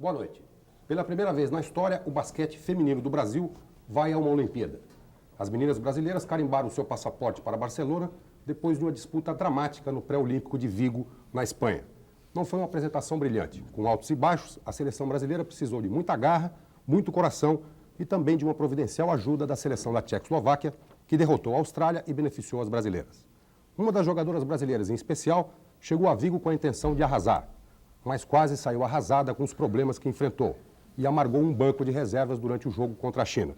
Boa noite. Pela primeira vez na história, o basquete feminino do Brasil vai a uma Olimpíada. As meninas brasileiras carimbaram seu passaporte para Barcelona depois de uma disputa dramática no pré-olímpico de Vigo, na Espanha. Não foi uma apresentação brilhante. Com altos e baixos, a seleção brasileira precisou de muita garra, muito coração e também de uma providencial ajuda da seleção da Tchecoslováquia, que derrotou a Austrália e beneficiou as brasileiras. Uma das jogadoras brasileiras, em especial, chegou a Vigo com a intenção de arrasar, mas quase saiu arrasada com os problemas que enfrentou e amargou um banco de reservas durante o jogo contra a China.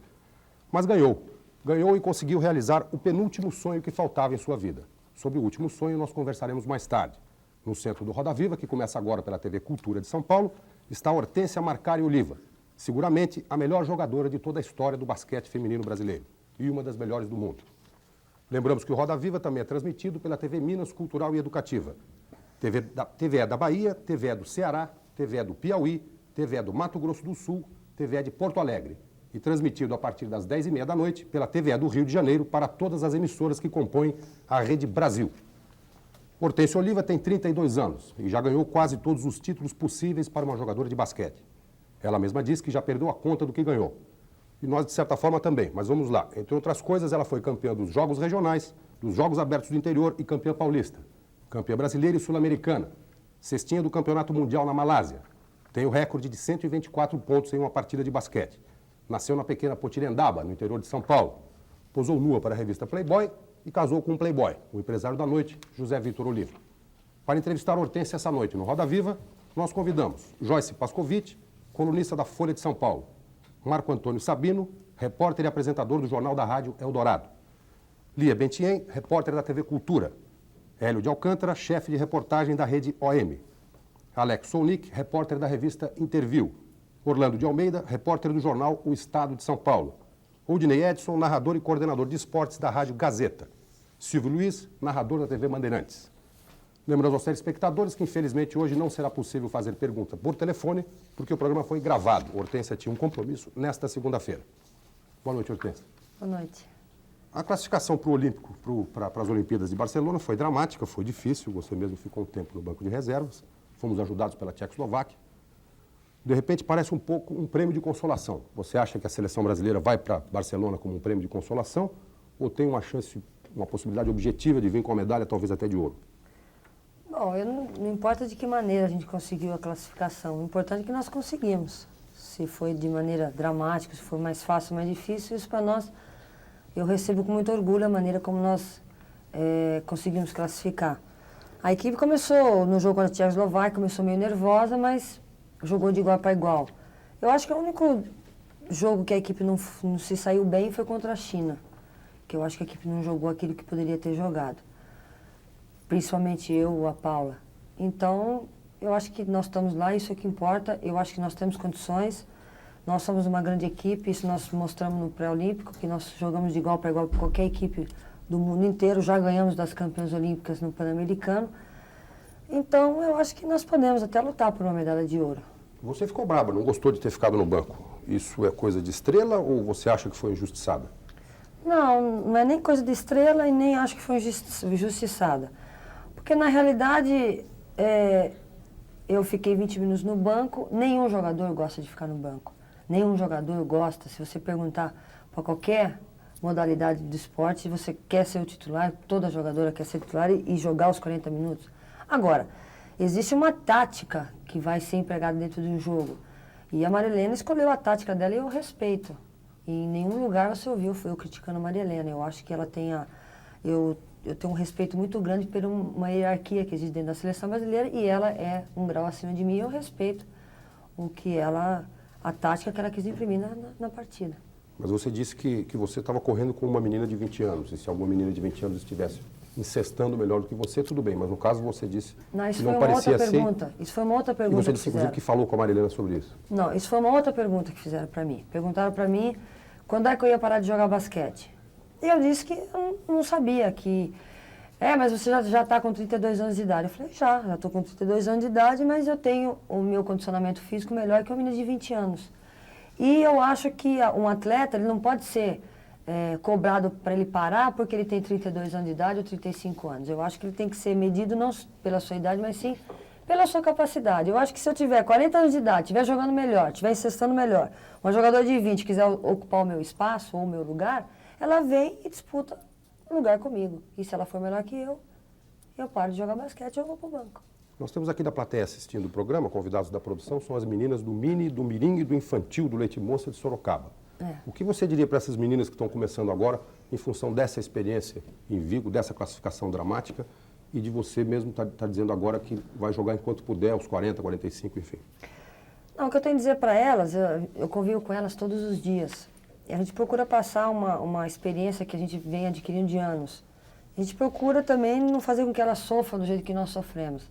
Mas ganhou. Ganhou e conseguiu realizar o penúltimo sonho que faltava em sua vida. Sobre o último sonho nós conversaremos mais tarde. No centro do Roda Viva, que começa agora pela TV Cultura de São Paulo, está Hortência Marcari Oliva, seguramente a melhor jogadora de toda a história do basquete feminino brasileiro e uma das melhores do mundo. Lembramos que o Roda Viva também é transmitido pela TV Minas Cultural e Educativa, TVE da Bahia, TVE do Ceará, TVE do Piauí, TVE do Mato Grosso do Sul, TVE de Porto Alegre e transmitido a partir das 10h30 da noite pela TVE do Rio de Janeiro para todas as emissoras que compõem a Rede Brasil. Hortência Oliva tem 32 anos e já ganhou quase todos os títulos possíveis para uma jogadora de basquete. Ela mesma diz que já perdeu a conta do que ganhou. E nós, de certa forma, também. Mas vamos lá. Entre outras coisas, ela foi campeã dos Jogos Regionais, dos Jogos Abertos do Interior e campeã paulista. Campeã brasileira e sul-americana. Cestinha do Campeonato Mundial na Malásia. Tem o recorde de 124 pontos em uma partida de basquete. Nasceu na pequena Potirendaba, no interior de São Paulo. Posou nua para a revista Playboy e casou com um playboy, o empresário da noite, José Vitor Oliva. Para entrevistar Hortência essa noite no Roda Viva, nós convidamos Joyce Pascovitch, colunista da Folha de São Paulo, Marco Antônio Sabino, repórter e apresentador do Jornal da Rádio Eldorado, Lia Bentien, repórter da TV Cultura, Hélio de Alcântara, chefe de reportagem da Rede OM, Alex Solnick, repórter da revista Interview, Orlando de Almeida, repórter do jornal O Estado de São Paulo, Udney Edson, narrador e coordenador de esportes da Rádio Gazeta, Silvio Luiz, narrador da TV Bandeirantes. Lembramos aos telespectadores que, infelizmente, hoje não será possível fazer pergunta por telefone, porque o programa foi gravado. Hortência tinha um compromisso nesta segunda-feira. Boa noite, Hortência. Boa noite. A classificação para o Olímpico, para as Olimpíadas de Barcelona, foi dramática, foi difícil. Você mesmo ficou um tempo no banco de reservas. Fomos ajudados pela Tchecoslováquia. De repente, parece um pouco um prêmio de consolação. Você acha que a seleção brasileira vai para Barcelona como um prêmio de consolação ou tem uma chance, uma possibilidade objetiva de vir com a medalha, talvez até de ouro? Bom, não importa de que maneira a gente conseguiu a classificação, o importante é que nós conseguimos. Se foi de maneira dramática, se foi mais fácil, mais difícil, isso para nós, eu recebo com muito orgulho a maneira como nós conseguimos classificar. A equipe começou, no jogo contra a Tchecoslováquia, começou meio nervosa, mas jogou de igual para igual. Eu acho que o único jogo que a equipe não se saiu bem foi contra a China, que eu acho que a equipe não jogou aquilo que poderia ter jogado. Principalmente eu ou a Paula. Então, eu acho que nós estamos lá, isso é o que importa. Eu acho que nós temos condições. Nós somos uma grande equipe, isso nós mostramos no pré-olímpico, que nós jogamos de igual para igual com qualquer equipe do mundo inteiro. Já ganhamos das campeãs olímpicas no Pan-Americano. Então, eu acho que nós podemos até lutar por uma medalha de ouro. Você ficou brava, não gostou de ter ficado no banco. Isso é coisa de estrela ou você acha que foi injustiçada? Não, não é nem coisa de estrela e nem acho que foi injustiçada. Porque, na realidade, eu fiquei 20 minutos no banco, nenhum jogador gosta de ficar no banco. Nenhum jogador gosta. Se você perguntar para qualquer modalidade do esporte, se você quer ser o titular, toda jogadora quer ser titular e jogar os 40 minutos. Agora, existe uma tática que vai ser empregada dentro de um jogo. E a Marilena escolheu a tática dela e eu respeito. E em nenhum lugar você ouviu eu criticando a Marilena. Eu acho que ela tem eu tenho um respeito muito grande por uma hierarquia que existe dentro da seleção brasileira e ela é um grau acima de mim e eu respeito a tática que ela quis imprimir na partida. Mas você disse que você estava correndo com uma menina de 20 anos, e se alguma menina de 20 anos estivesse incestando melhor do que você, tudo bem, mas no caso você disse que não parecia ser... Isso foi uma outra pergunta. E você disse, inclusive, que falou com a Marilena sobre isso. Não, isso foi uma outra pergunta que fizeram para mim. Perguntaram para mim quando é que eu ia parar de jogar basquete. E eu disse que eu não sabia que... mas você já está com 32 anos de idade. Eu falei, já estou com 32 anos de idade, mas eu tenho o meu condicionamento físico melhor que uma menina de 20 anos. E eu acho que um atleta, ele não pode ser cobrado para ele parar porque ele tem 32 anos de idade ou 35 anos. Eu acho que ele tem que ser medido não pela sua idade, mas sim Pela sua capacidade. Eu acho que se eu tiver 40 anos de idade, estiver jogando melhor, estiver encestando melhor, uma jogadora de 20 quiser ocupar o meu espaço ou o meu lugar, ela vem e disputa o lugar comigo. E se ela for melhor que eu paro de jogar basquete e eu vou pro banco. Nós temos aqui da plateia assistindo o programa, convidados da produção, são as meninas do Mini, do Mirim e do Infantil do Leite Moça de Sorocaba. O que você diria para essas meninas que estão começando agora, em função dessa experiência em Vigo, dessa classificação dramática, e de você mesmo tá dizendo agora que vai jogar enquanto puder, aos 40, 45, enfim? Não, o que eu tenho a dizer para elas, eu convivo com elas todos os dias. A gente procura passar uma experiência que a gente vem adquirindo de anos. A gente procura também não fazer com que elas sofram do jeito que nós sofremos.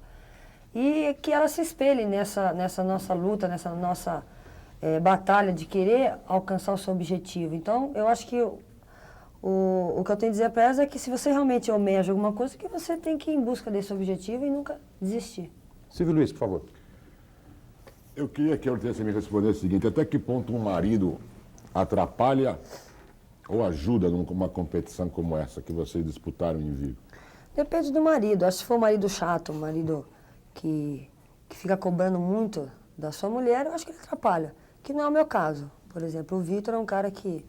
E que elas se espelhem nessa nossa luta, nessa nossa batalha de querer alcançar o seu objetivo. Então, eu acho que o que eu tenho a dizer para elas é que se você realmente almeja alguma coisa, que você tem que ir em busca desse objetivo e nunca desistir. Silvio Luiz, por favor. Eu queria que a Hortência me respondesse o seguinte: até que ponto um marido atrapalha ou ajuda numa competição como essa que vocês disputaram em Vigo? Depende do marido. Acho que se for um marido chato, um marido que fica cobrando muito da sua mulher, eu acho que ele atrapalha. Que não é o meu caso. Por exemplo, o Vitor é um cara que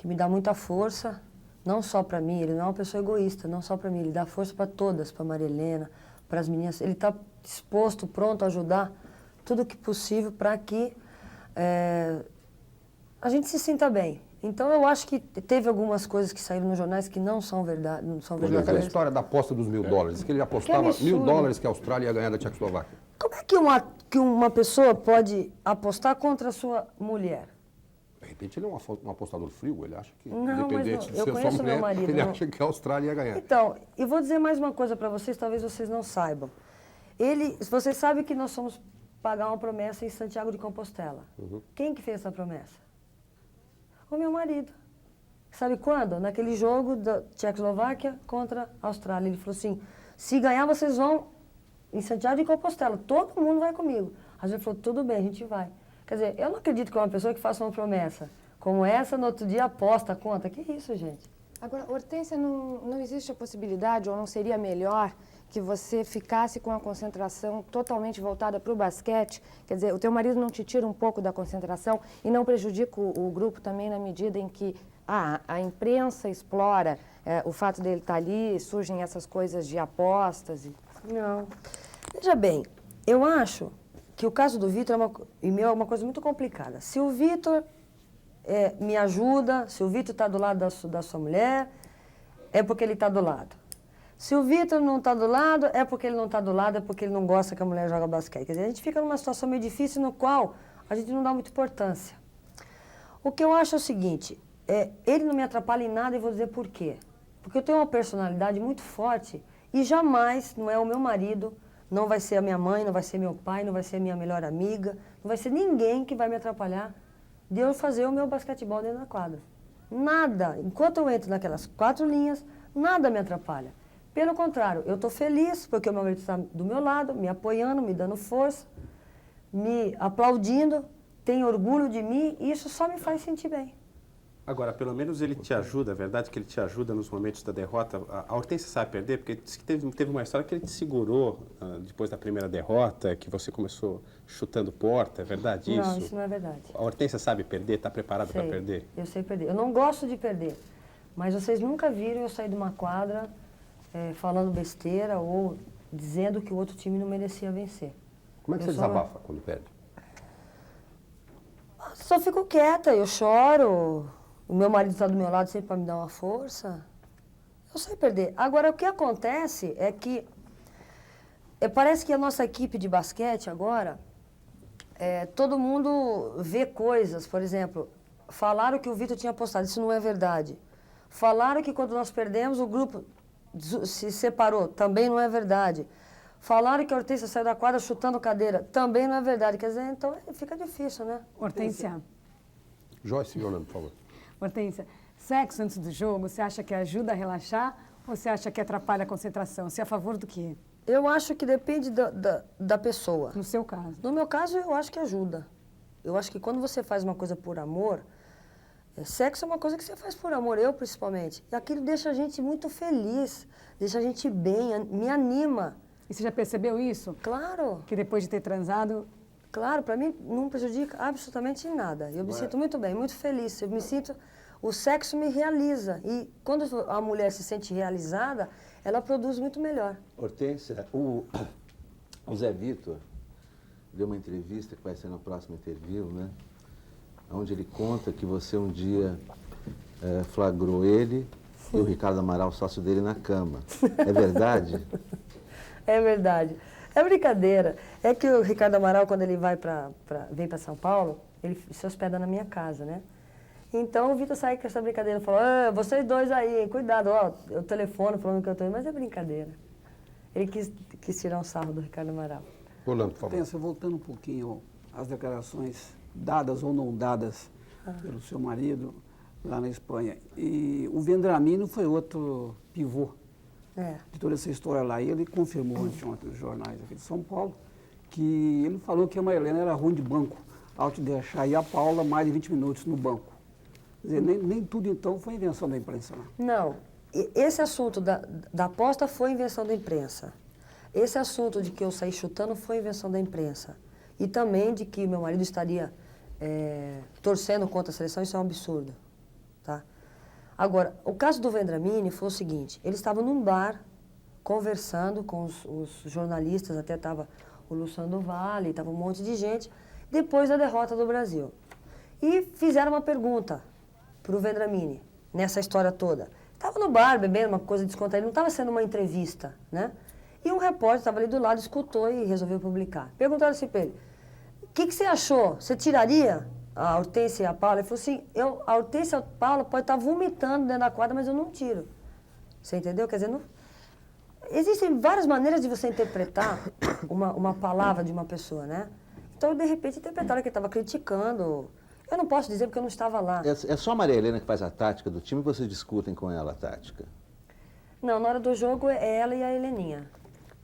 me dá muita força, não só para mim, ele não é uma pessoa egoísta, não só para mim, ele dá força para todas, para Maria Helena, para as meninas. Ele está disposto, pronto a ajudar tudo o que possível para que a gente se sinta bem. Então, eu acho que teve algumas coisas que saíram nos jornais que não são verdade. Não são Por exemplo, aquela verdadeiras. história da aposta dos $1.000, que ele apostava $1.000 que a Austrália ia ganhar da Tchecoslováquia. Como é que uma pessoa pode apostar contra a sua mulher? De repente ele é um apostador frio, ele acha que, Não, mas independente eu de ser sua conheço meu mulher, marido, ele não. acha que a Austrália ia ganhar. Então, e vou dizer mais uma coisa para vocês, talvez vocês não saibam. Vocês sabem que nós fomos pagar uma promessa em Santiago de Compostela. Quem que fez essa promessa? O meu marido. Sabe quando? Naquele jogo da Tchecoslováquia contra a Austrália. Ele falou assim, se ganhar vocês vão em Santiago de Compostela, todo mundo vai comigo. A gente falou, tudo bem, a gente vai. Quer dizer, eu não acredito que uma pessoa que faça uma promessa como essa, no outro dia aposta, conta. Que isso, gente? Agora, Hortência, não existe a possibilidade, ou não seria melhor, que você ficasse com a concentração totalmente voltada para o basquete? Quer dizer, o teu marido não te tira um pouco da concentração e não prejudica o grupo também na medida em que a imprensa explora o fato dele estar ali, surgem essas coisas de apostas? Não. Veja bem, eu acho que o caso do Vitor e meu é uma coisa muito complicada. Se o Vitor me ajuda, se o Vitor está do lado da sua mulher, é porque ele está do lado. Se o Vitor não está do lado, é porque ele não está do lado, é porque ele não gosta que a mulher joga basquete. Quer dizer, a gente fica numa situação meio difícil no qual a gente não dá muita importância. O que eu acho é o seguinte, ele não me atrapalha em nada e vou dizer por quê. Porque eu tenho uma personalidade muito forte e jamais, não é o meu marido, não vai ser a minha mãe, não vai ser meu pai, não vai ser a minha melhor amiga, não vai ser ninguém que vai me atrapalhar de eu fazer o meu basquetebol dentro da quadra. Nada. Enquanto eu entro naquelas 4 linhas, nada me atrapalha. Pelo contrário, eu estou feliz porque o meu marido está do meu lado, me apoiando, me dando força, me aplaudindo, tem orgulho de mim e isso só me faz sentir bem. Agora, pelo menos ele te ajuda, é verdade que ele te ajuda nos momentos da derrota. A Hortência sabe perder, porque disse que teve uma história que ele te segurou depois da primeira derrota, que você começou chutando porta, é verdade isso? Não, isso não é verdade. A Hortência sabe perder, está preparada para perder? Eu sei perder. Eu não gosto de perder, mas vocês nunca viram eu sair de uma quadra falando besteira ou dizendo que o outro time não merecia vencer. Como é que você desabafa quando perde? Só fico quieta, eu choro. O meu marido está do meu lado sempre para me dar uma força. Eu sei perder. Agora, o que acontece é que parece que a nossa equipe de basquete agora, todo mundo vê coisas. Por exemplo, falaram que o Vitor tinha postado, isso não é verdade. Falaram que quando nós perdemos, o grupo se separou, também não é verdade. Falaram que a Hortência saiu da quadra chutando cadeira, também não é verdade. Quer dizer, então fica difícil, né? Hortência. Joyce Yolanda, por favor. Hortência, sexo antes do jogo, você acha que ajuda a relaxar ou você acha que atrapalha a concentração? Você é a favor do quê? Eu acho que depende da pessoa. No seu caso? No meu caso, eu acho que ajuda. Eu acho que quando você faz uma coisa por amor, sexo é uma coisa que você faz por amor, eu principalmente. E aquilo deixa a gente muito feliz, deixa a gente bem, me anima. E você já percebeu isso? Claro, Que depois de ter transado, claro, para mim não prejudica absolutamente em nada. Eu me sinto muito bem, muito feliz. Eu me sinto, o sexo me realiza. E quando a mulher se sente realizada, ela produz muito melhor. Hortência, o Zé Vitor deu uma entrevista que vai ser na próxima interview, né? Onde ele conta que você um dia flagrou ele e o Ricardo Amaral, sócio dele, na cama. É verdade? É verdade. É brincadeira. É que o Ricardo Amaral, quando ele vem para São Paulo, ele se hospeda na minha casa, né? Então o Vitor sai com essa brincadeira e falou, vocês dois aí, cuidado, ó, eu telefono falando que eu tô indo, mas é brincadeira. Ele quis tirar um sarro do Ricardo Amaral. Orlando, por favor. Pensa, voltando um pouquinho às declarações dadas ou não dadas pelo seu marido lá na Espanha. E o Vendramini foi outro pivô de toda essa história lá. E ele confirmou anteontem nos jornais aqui de São Paulo que ele falou que a Maria Helena era ruim de banco ao te deixar ir a Paula mais de 20 minutos no banco. Quer dizer, nem tudo então foi invenção da imprensa, não. Não, esse assunto da aposta foi invenção da imprensa. Esse assunto de que eu saí chutando foi invenção da imprensa. E também de que meu marido estaria torcendo contra a seleção, isso é um absurdo. Tá? Agora, o caso do Vendramini foi o seguinte, ele estava num bar conversando com os jornalistas, até estava o Luciano do Vale, estava um monte de gente, depois da derrota do Brasil. E fizeram uma pergunta para o Vendramini, nessa história toda. Estava no bar, bebendo uma coisa descontraída, não estava sendo uma entrevista, né? E um repórter estava ali do lado, escutou e resolveu publicar. Perguntaram assim para ele, o que você achou? Você tiraria a Hortência e a Paula? Ele falou assim, a Hortência e a Paula podem estar vomitando dentro da quadra, mas eu não tiro. Você entendeu? Quer dizer, não... Existem várias maneiras de você interpretar uma palavra de uma pessoa, né? Então, de repente, interpretaram que ele estava criticando. Eu não posso dizer porque eu não estava lá. É só a Maria Helena que faz a tática do time ou vocês discutem com ela a tática? Não, na hora do jogo é ela e a Heleninha.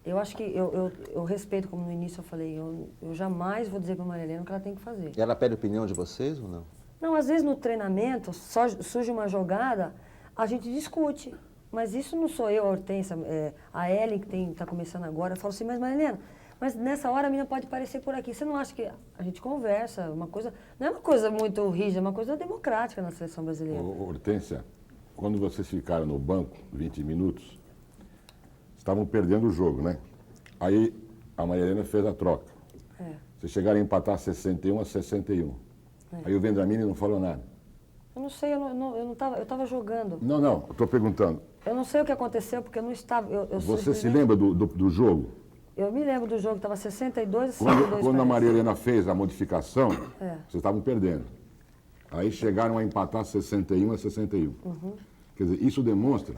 Eu acho que eu respeito, como no início eu falei, eu jamais vou dizer para a Maria Helena o que ela tem que fazer. E ela pede opinião de vocês ou não? Não, às vezes no treinamento surge uma jogada, a gente discute. Mas isso não sou eu, a Hortência, a Ellen que está começando agora, fala assim, mas Maria Helena, mas nessa hora a menina pode aparecer por aqui. Você não acha que a gente conversa, uma coisa, não é uma coisa muito rígida, é uma coisa democrática na seleção brasileira. Hortência, quando vocês ficaram no banco 20 minutos, estavam perdendo o jogo, né? Aí a Maria Helena fez a troca. Vocês chegaram a empatar 61-61. Aí o Vendramini não falou nada. Eu não sei, eu estava jogando. Não, eu estou perguntando. Eu não sei o que aconteceu, porque eu não estava... Você se lembra do jogo? Eu me lembro do jogo, estava 62 a 62. Quando a Maria Helena fez a modificação, vocês estavam perdendo. Aí chegaram a empatar 61-61. Quer dizer, isso demonstra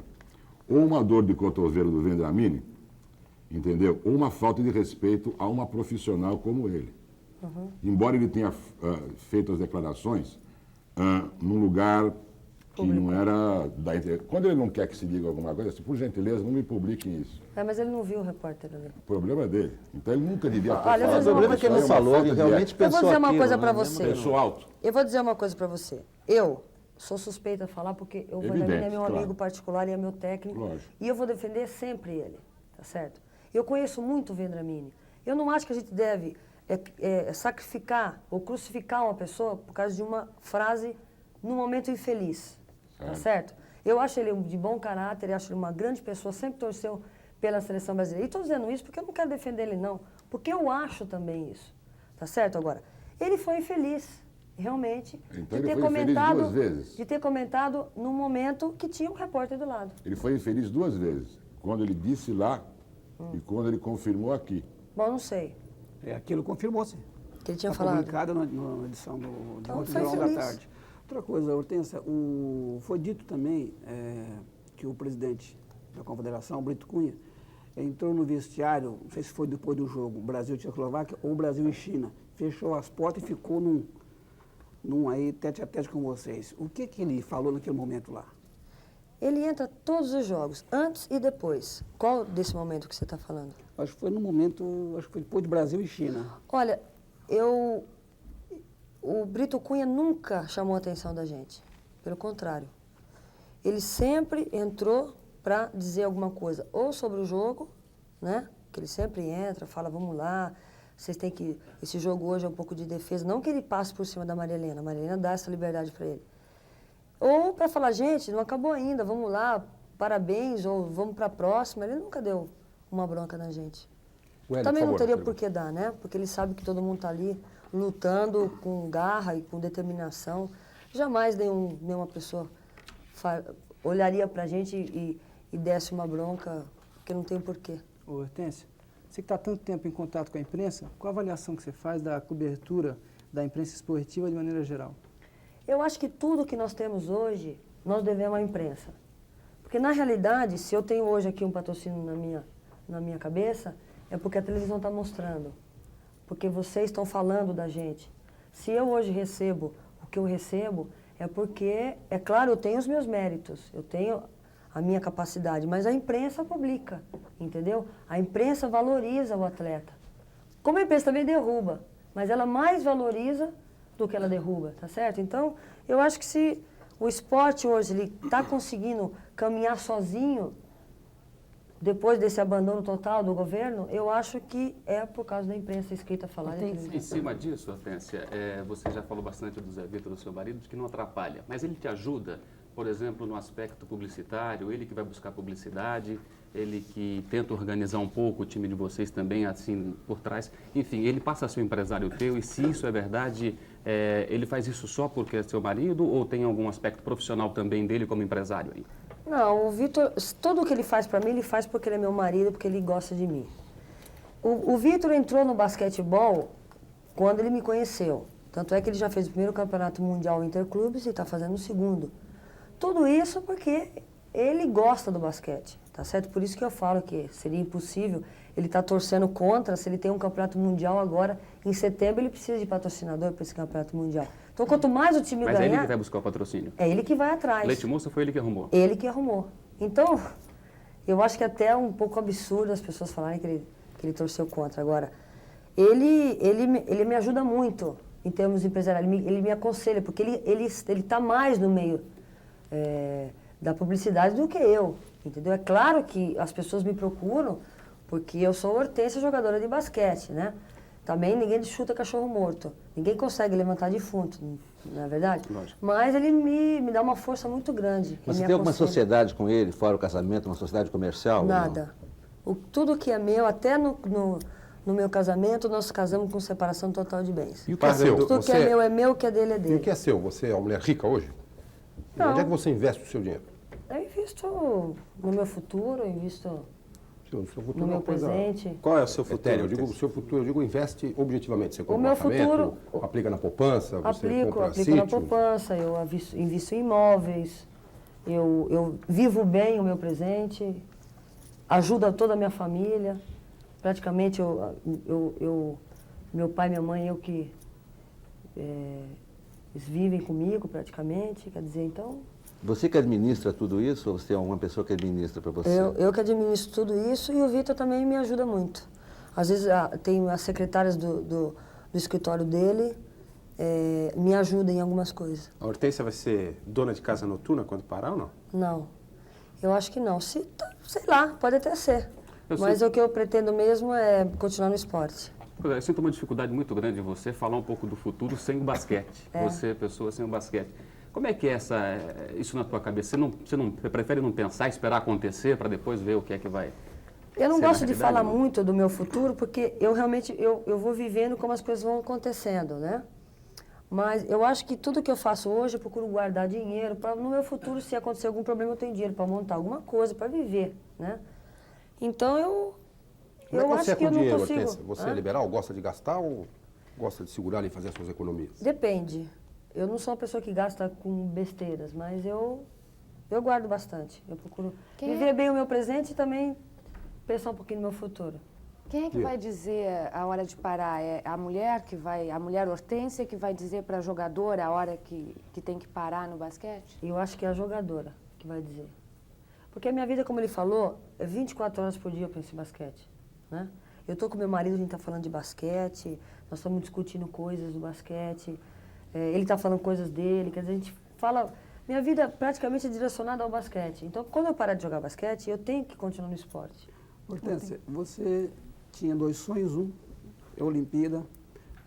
ou uma dor de cotovelo do Vendramini, entendeu? Ou uma falta de respeito a uma profissional como ele. Embora ele tenha feito as declarações num lugar que não era da internet. Quando ele não quer que se diga alguma coisa, assim, por gentileza, não me publiquem isso. Mas ele não viu o repórter ali. O problema é dele. Então ele nunca devia ter Olha, falado. O problema é que ele não falou, ele realmente Eu pensou vou dizer uma aquilo, coisa né? para você. Pensou alto. Eu vou dizer uma coisa para você. Eu sou suspeita de falar porque o Evidente, Vendramini é meu claro. amigo particular e é meu técnico. Lógico. E eu vou defender sempre ele, tá certo? Eu conheço muito o Vendramini. Eu não acho que a gente deve sacrificar ou crucificar uma pessoa por causa de uma frase num momento infeliz, tá certo? Eu acho ele de bom caráter, eu acho ele uma grande pessoa, sempre torceu pela seleção brasileira. E estou dizendo isso porque eu não quero defender ele, não. Porque eu acho também isso, tá certo? Agora, ele foi infeliz, realmente, Então ele foi infeliz duas vezes. de ter comentado num momento que tinha um repórter do lado. Ele foi infeliz duas vezes. Quando ele disse lá e quando ele confirmou aqui. Bom, não sei. Aquilo confirmou-se. Que ele tinha Está falado. publicado na edição de Então, ontem, foi Jornal da feliz. Tarde. Outra coisa, Hortência, foi dito também que o presidente da Confederação, Brito Cunha, entrou no vestiário, não sei se foi depois do jogo, Brasil e Tchecoslováquia ou Brasil e China, fechou as portas e ficou num aí tete a tete com vocês. O que ele falou naquele momento lá? Ele entra todos os jogos, antes e depois. Qual desse momento que você está falando? Acho que foi no momento, acho que foi depois de Brasil e China. Olha, o Brito Cunha nunca chamou a atenção da gente. Pelo contrário. Ele sempre entrou para dizer alguma coisa, ou sobre o jogo, né? que ele sempre entra, fala, vamos lá, vocês têm que... Esse jogo hoje é um pouco de defesa, não que ele passe por cima da Maria Helena, a Maria Helena dá essa liberdade para ele. Ou para falar, gente, não acabou ainda, vamos lá, parabéns, ou vamos para a próxima. Ele nunca deu uma bronca na gente. Hélio, Também por não favor, teria pergunta. por que dar, né? Porque ele sabe que todo mundo está ali lutando com garra e com determinação. Jamais nenhuma pessoa olharia para a gente e desse uma bronca, porque não tem porquê. Ô, Hortência, você que está há tanto tempo em contato com a imprensa, qual a avaliação que você faz da cobertura da imprensa esportiva de maneira geral? Eu acho que tudo que nós temos hoje, nós devemos à imprensa. Porque, na realidade, se eu tenho hoje aqui um patrocínio na minha cabeça, é porque a televisão está mostrando. Porque vocês estão falando da gente. Se eu hoje recebo o que eu recebo, é porque, é claro, eu tenho os meus méritos, eu tenho a minha capacidade, mas a imprensa publica, entendeu? A imprensa valoriza o atleta. Como a imprensa também derruba, mas ela mais valoriza do que ela derruba, tá certo? Então, eu acho que se o esporte hoje ele está conseguindo caminhar sozinho, depois desse abandono total do governo, eu acho que é por causa da imprensa escrita falar. Em cima disso, Hortência, você já falou bastante do Zé Vitor, do seu marido, de que não atrapalha, mas ele te ajuda, por exemplo, no aspecto publicitário, ele que vai buscar publicidade, ele que tenta organizar um pouco o time de vocês também, assim, por trás. Enfim, ele passa a ser um empresário teu e se isso é verdade, ele faz isso só porque é seu marido ou tem algum aspecto profissional também dele como empresário aí? Não, o Vitor, tudo o que ele faz pra mim, ele faz porque ele é meu marido, porque ele gosta de mim. O Vitor entrou no basquetebol quando ele me conheceu. Tanto é que ele já fez o primeiro campeonato mundial interclubes e está fazendo o segundo. Tudo isso porque ele gosta do basquete, tá certo? Por isso que eu falo que seria impossível ele estar torcendo contra se ele tem um campeonato mundial agora. Em setembro ele precisa de patrocinador para esse campeonato mundial. Então quanto mais o time Mas ganhar... é ele que vai buscar o patrocínio? É ele que vai atrás. Leite Moça foi ele que arrumou? Ele que arrumou. Então, eu acho que até é um pouco absurdo as pessoas falarem que ele torceu contra. Agora, ele me ajuda muito em termos empresariais, ele me aconselha, porque ele está mais no meio da publicidade do que eu, entendeu? É claro que as pessoas me procuram porque eu sou Hortência, jogadora de basquete, né? Também ninguém chuta cachorro morto, ninguém consegue levantar defunto, não é verdade? Lógico. Mas ele me dá uma força muito grande. Mas você me tem alguma aconselha. sociedade com ele, fora o casamento, uma sociedade comercial? Nada. Tudo que é meu, até no meu casamento, nós casamos com separação total de bens. E o que é seu? Tudo que é meu é meu, o que é dele é E o dele. que é seu? Você é uma mulher rica hoje? Não. Onde é que você investe o seu dinheiro? Eu invisto no meu futuro, eu invisto O seu futuro no é meu uma coisa presente. Qual é o seu futuro? etérea. Eu digo o seu futuro, eu digo investe objetivamente. Você compra um meu apartamento, futuro- aplica na poupança, você compra Aplico sítio. na poupança, eu invisto em imóveis, eu vivo bem o meu presente, ajudo toda a minha família. Praticamente, meu pai e minha mãe, eles vivem comigo praticamente, quer dizer, então... Você que administra tudo isso ou você é uma pessoa que administra para você? Eu que administro tudo isso e o Vitor também me ajuda muito. Às vezes tem as secretárias do escritório dele, me ajudam em algumas coisas. A Hortência vai ser dona de casa noturna quando parar ou não? Não, eu acho que não. Sei lá, pode até ser. Eu Mas sei- o que eu pretendo mesmo é continuar no esporte. Eu sinto uma dificuldade muito grande em você falar um pouco do futuro sem o basquete. Você, pessoa sem o basquete. Como é que é isso na tua cabeça? Você prefere não pensar, esperar acontecer para depois ver o que é que vai... Eu não ser gosto na de realidade, falar não? muito do meu futuro, porque eu realmente eu vou vivendo como as coisas vão acontecendo, né? Mas eu acho que tudo que eu faço hoje, eu procuro guardar dinheiro para no meu futuro, se acontecer algum problema, eu tenho dinheiro para montar alguma coisa, para viver, né? Então Como é que você acho é que com eu não dinheiro, consigo. Hortência? Você é liberal, gosta de gastar ou gosta de segurar e fazer as suas economias? Depende. Eu não sou uma pessoa que gasta com besteiras, mas eu guardo bastante. Eu procuro viver bem o meu presente e também pensar um pouquinho no meu futuro. Quem é que vai dizer a hora de parar? É a mulher a mulher Hortência que vai dizer para a jogadora a hora que tem que parar no basquete? E eu acho que é a jogadora que vai dizer. Porque a minha vida, como ele falou, é 24 horas por dia eu penso em basquete, né? Eu estou com meu marido, a gente está falando de basquete, nós estamos discutindo coisas do basquete, ele está falando coisas dele, quer dizer, a gente fala... Minha vida praticamente é direcionada ao basquete. Então, quando eu parar de jogar basquete, eu tenho que continuar no esporte. Hortência, você tinha 2 sonhos, um é a Olimpíada.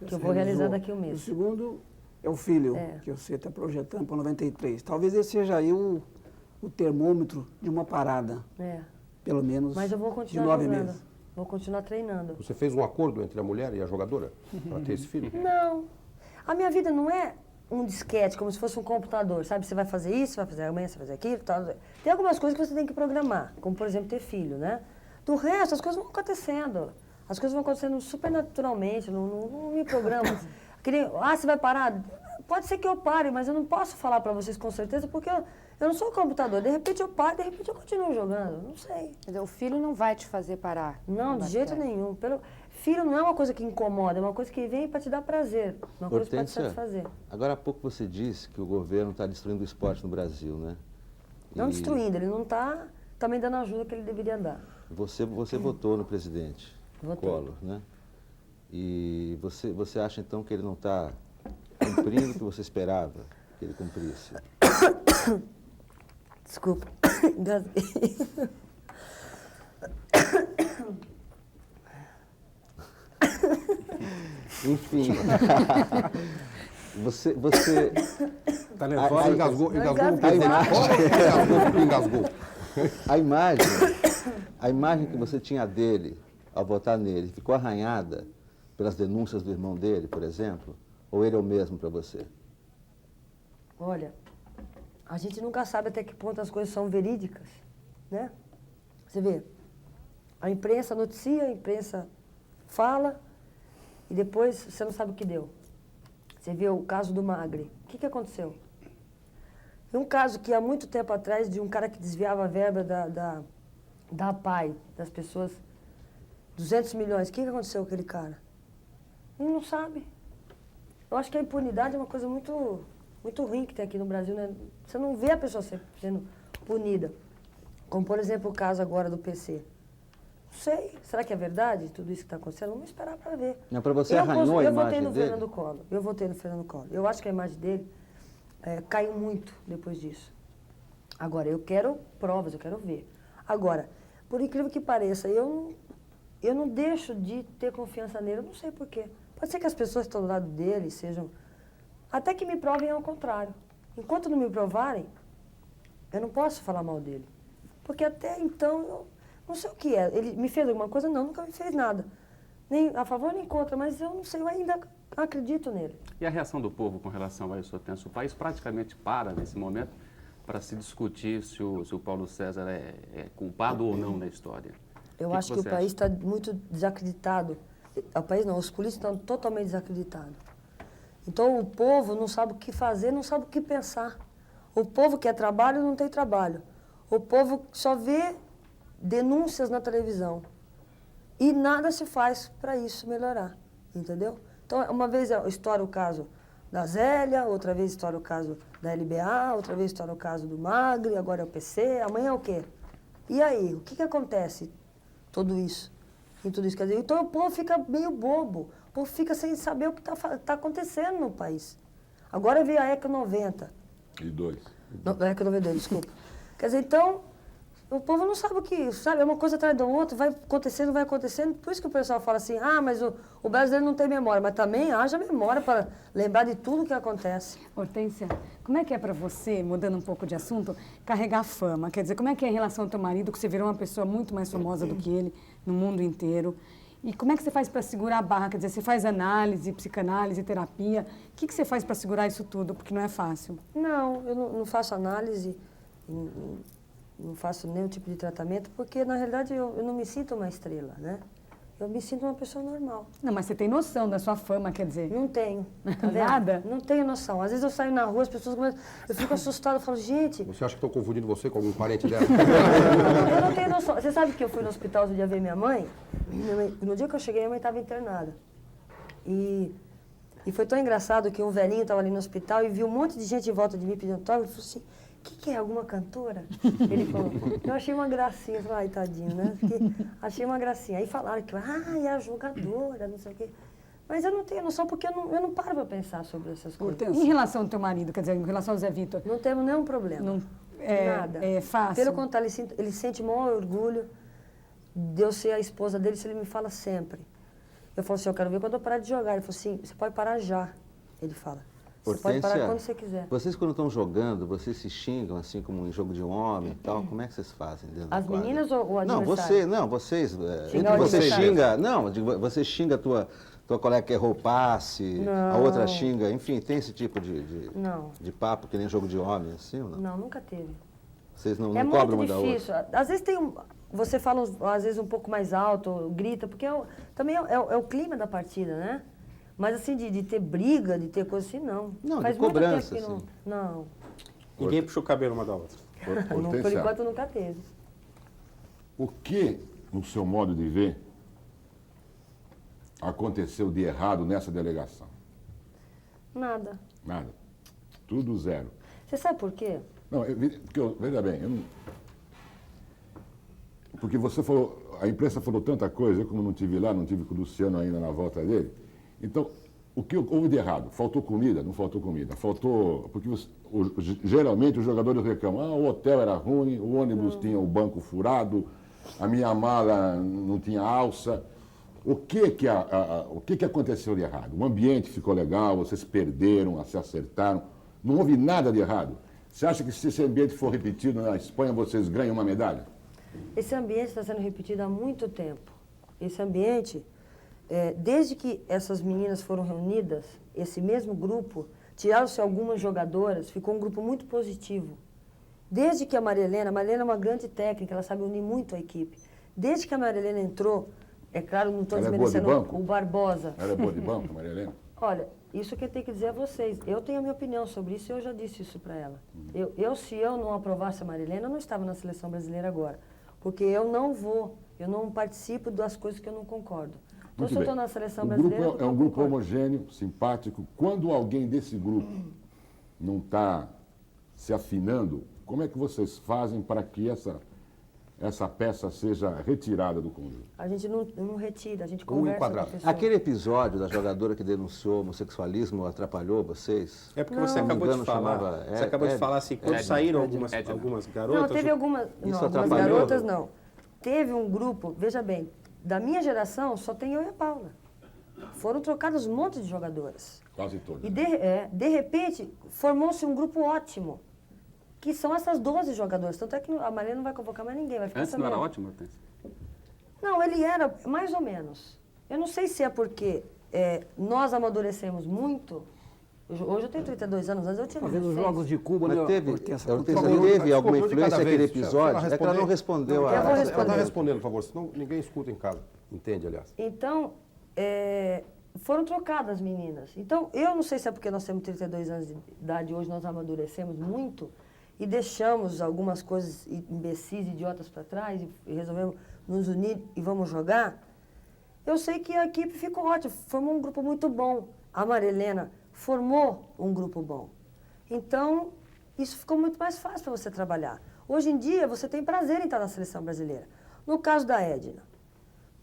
Que eu vou realizar daqui a um mês. O segundo é o filho, que você está projetando para 93. Talvez esse seja aí o termômetro de uma parada. Pelo menos. Mas eu vou continuar de 9 jogando. meses. Vou continuar treinando. Você fez um acordo entre a mulher e a jogadora para ter esse filho? Não. A minha vida não é um disquete, como se fosse um computador, sabe? Você vai fazer isso, vai fazer amanhã, você vai fazer aquilo, tal. Tem algumas coisas que você tem que programar, como, por exemplo, ter filho, né? Do resto, as coisas vão acontecendo. As coisas vão acontecendo super naturalmente, não me programo. Você vai parar? Pode ser que eu pare, mas eu não posso falar para vocês com certeza, porque eu não sou computador. De repente eu paro, de repente eu continuo jogando. Não sei. Quer dizer, o filho não vai te fazer parar. Não, de jeito nenhum. Filho não é uma coisa que incomoda, é uma coisa que vem para te dar prazer. Uma coisa para te satisfazer. Agora há pouco você disse que o governo está destruindo o esporte no Brasil, né? Não destruindo, ele não está também dando a ajuda que ele deveria dar. Você votou no presidente Collor, né? E você acha então que ele não está cumprindo o que você esperava que ele cumprisse? Desculpa, engasguei. Enfim, você... Tá nervosa, engasgou um engasgou. A imagem que você tinha dele, ao votar nele, ficou arranhada pelas denúncias do irmão dele, por exemplo? Ou ele é o mesmo para você? Olha, a gente nunca sabe até que ponto as coisas são verídicas, né? Você vê, a imprensa noticia, a imprensa fala, e depois você não sabe o que deu. Você vê o caso do Magre. O que aconteceu? Um caso que há muito tempo atrás, de um cara que desviava a verba da APAI, das pessoas, 200 milhões. O que aconteceu com aquele cara? Ele não sabe. Eu acho que a impunidade é uma coisa muito, muito ruim que tem aqui no Brasil, né? Você não vê a pessoa sendo punida. Como, por exemplo, o caso agora do PC. Não sei. Será que é verdade tudo isso que está acontecendo? Vamos esperar para ver. Não, para você arranhou a imagem dele? Eu votei no Fernando Collor. Eu acho que a imagem dele caiu muito depois disso. Agora, eu quero provas, eu quero ver. Agora, por incrível que pareça, eu não deixo de ter confiança nele, eu não sei porquê. Pode ser que as pessoas que estão do lado dele sejam... Até que me provem ao contrário. Enquanto não me provarem, eu não posso falar mal dele. Porque até então, eu não sei o que é. Ele me fez alguma coisa? Não, nunca me fez nada. Nem a favor nem contra, mas eu não sei, eu ainda acredito nele. E a reação do povo com relação a isso, Hortência? O país praticamente para nesse momento para se discutir se o Paulo César é culpado ou não na história. Eu acho que o país está muito desacreditado. O país não, os políticos estão totalmente desacreditados. Então o povo não sabe o que fazer, não sabe o que pensar. O povo quer trabalho, não tem trabalho. O povo só vê denúncias na televisão. E nada se faz para isso melhorar, entendeu? Então, uma vez estoura o caso da Zélia, outra vez estoura o caso da LBA, outra vez estoura o caso do Magre, agora é o PC, amanhã é o quê? E aí, o que acontece? Tudo isso. E tudo isso, quer dizer, então o povo fica meio bobo, o povo fica sem saber o que está acontecendo no país. Agora veio a ECA 90. E 2. Não, a ECA 92, desculpa. Quer dizer, então, o povo não sabe o que, sabe, é uma coisa atrás da outra, vai acontecendo, por isso que o pessoal fala assim, mas o brasileiro não tem memória, mas também haja memória para lembrar de tudo o que acontece. Hortência, como é que é para você, mudando um pouco de assunto, carregar fama? Quer dizer, como é que é em relação ao teu marido, que você virou uma pessoa muito mais famosa do que ele no mundo inteiro? E como é que você faz para segurar a barra? Quer dizer, você faz análise, psicanálise, terapia, o que você faz para segurar isso tudo? Porque não é fácil. Não, eu não faço análise, não faço nenhum tipo de tratamento, porque, na realidade, eu não me sinto uma estrela, né? Eu me sinto uma pessoa normal. Não, mas você tem noção da sua fama, quer dizer? Não tenho. Tá vendo? Nada? Não tenho noção. Às vezes eu saio na rua, as pessoas começam... Eu fico assustada, eu falo, gente... Você acha que estão confundindo você com algum parente dela? Eu não tenho noção. Você sabe que eu fui no hospital outro dia ver minha mãe? No dia que eu cheguei, minha mãe estava internada. E foi tão engraçado que um velhinho estava ali no hospital e viu um monte de gente em volta de mim pedindo autógrafo e falou assim... O que é? Alguma cantora? Ele falou. Eu achei uma gracinha. Eu falei, ai, tadinho, né? Achei uma gracinha. Aí falaram que, é a jogadora, não sei o quê. Mas eu não tenho noção, porque eu não paro para pensar sobre essas coisas. Em relação ao teu marido, quer dizer, em relação ao Zé Vitor? Não temos nenhum problema. Não, nada. É fácil? Pelo contrário, ele sente o maior orgulho. de eu ser a esposa dele, isso ele me fala sempre. Eu falo assim, eu quero ver quando eu parar de jogar. Ele falou assim, você pode parar já, ele fala. Você pode parar quando você quiser. Vocês quando estão jogando, vocês se xingam, assim como em jogo de homem e tal? Como é que vocês fazem dentro da As quadra? meninas ou o adversário? Vocês. Xingar o Você adversário. xinga, não, você xinga a tua colega que errou o passe, a Não. outra xinga, enfim, tem esse tipo Não. de papo que nem jogo de homem, assim ou não? Não, nunca teve. Vocês não, É não cobram muito uma da outra? difícil. Às vezes tem você fala às vezes um pouco mais alto, grita, porque também é o clima da partida, né? Mas assim, de ter briga, de ter coisa assim, não. Não, Faz de muito cobrança, tempo que assim. não. Ninguém puxa o cabelo uma da outra. Não, por Hortência, enquanto nunca teve. o que, no seu modo de ver, aconteceu de errado nessa delegação? Nada. Nada. Tudo zero. Você sabe por quê? Não, veja bem, porque você falou, a imprensa falou tanta coisa, eu como não tive lá, não tive com o Luciano ainda na volta dele. Então, o que houve de errado? Faltou comida? Não faltou comida. Faltou, porque geralmente os jogadores reclamam, o hotel era ruim, o ônibus tinha o banco furado, a minha mala não tinha alça. O que aconteceu de errado? O ambiente ficou legal, vocês perderam, se acertaram, não houve nada de errado. Você acha que se esse ambiente for repetido na Espanha, vocês ganham uma medalha? Esse ambiente está sendo repetido há muito tempo. Esse ambiente, desde que essas meninas foram reunidas, esse mesmo grupo, tiraram-se algumas jogadoras, ficou um grupo muito positivo. Desde que a Maria Helena é uma grande técnica, ela sabe unir muito a equipe. Desde que a Maria Helena entrou, é claro, não estou desmerecendo o Barbosa. Ela é boa de banco, Maria Helena? Olha, isso que eu tenho que dizer a vocês. Eu tenho a minha opinião sobre isso e eu já disse isso para ela. Se eu não aprovasse a Maria Helena, eu não estava na seleção brasileira agora. Porque eu não participo das coisas que eu não concordo. Então, se eu estou na seleção brasileira... O grupo é um grupo homogêneo, simpático. Quando alguém desse grupo não está se afinando, como é que vocês fazem para que essa peça seja retirada do conjunto? A gente não retira, a gente Ou conversa com a enquadrado. pessoa. Aquele episódio da jogadora que denunciou homossexualismo atrapalhou vocês? É porque você acabou de falar. Você acabou de falar assim, quando saíram algumas garotas. Não, teve algumas garotas não. Teve um grupo, veja bem, da minha geração só tem eu e a Paula. Foram trocados um monte de jogadoras. Quase todas. E de repente formou-se um grupo ótimo, que são essas 12 jogadoras. Tanto é que a Maria não vai convocar mais ninguém, vai ficar Antes não era ótimo, Hortência? Não, ele era mais ou menos. Eu não sei se é porque nós amadurecemos muito. Hoje eu tenho 32 anos, antes eu tinha Talvez os 16. jogos de Cuba, Mas né, teve, Hortência, teve alguma Desculpa, de cada influência aquele vez. episódio? Se ela É que ela não respondeu Eu vou Ela responder. está respondendo, por favor, senão ninguém escuta em casa. Entende, aliás. Então, foram trocadas as meninas. Então, eu não sei se é porque nós temos 32 anos de idade, hoje nós amadurecemos muito e deixamos algumas coisas imbecis, idiotas para trás e resolvemos nos unir e vamos jogar. Eu sei que a equipe ficou ótima, formou um grupo muito bom. A Maria Helena formou um grupo bom. Então, isso ficou muito mais fácil para você trabalhar. Hoje em dia, você tem prazer em estar na seleção brasileira. No caso da Edna,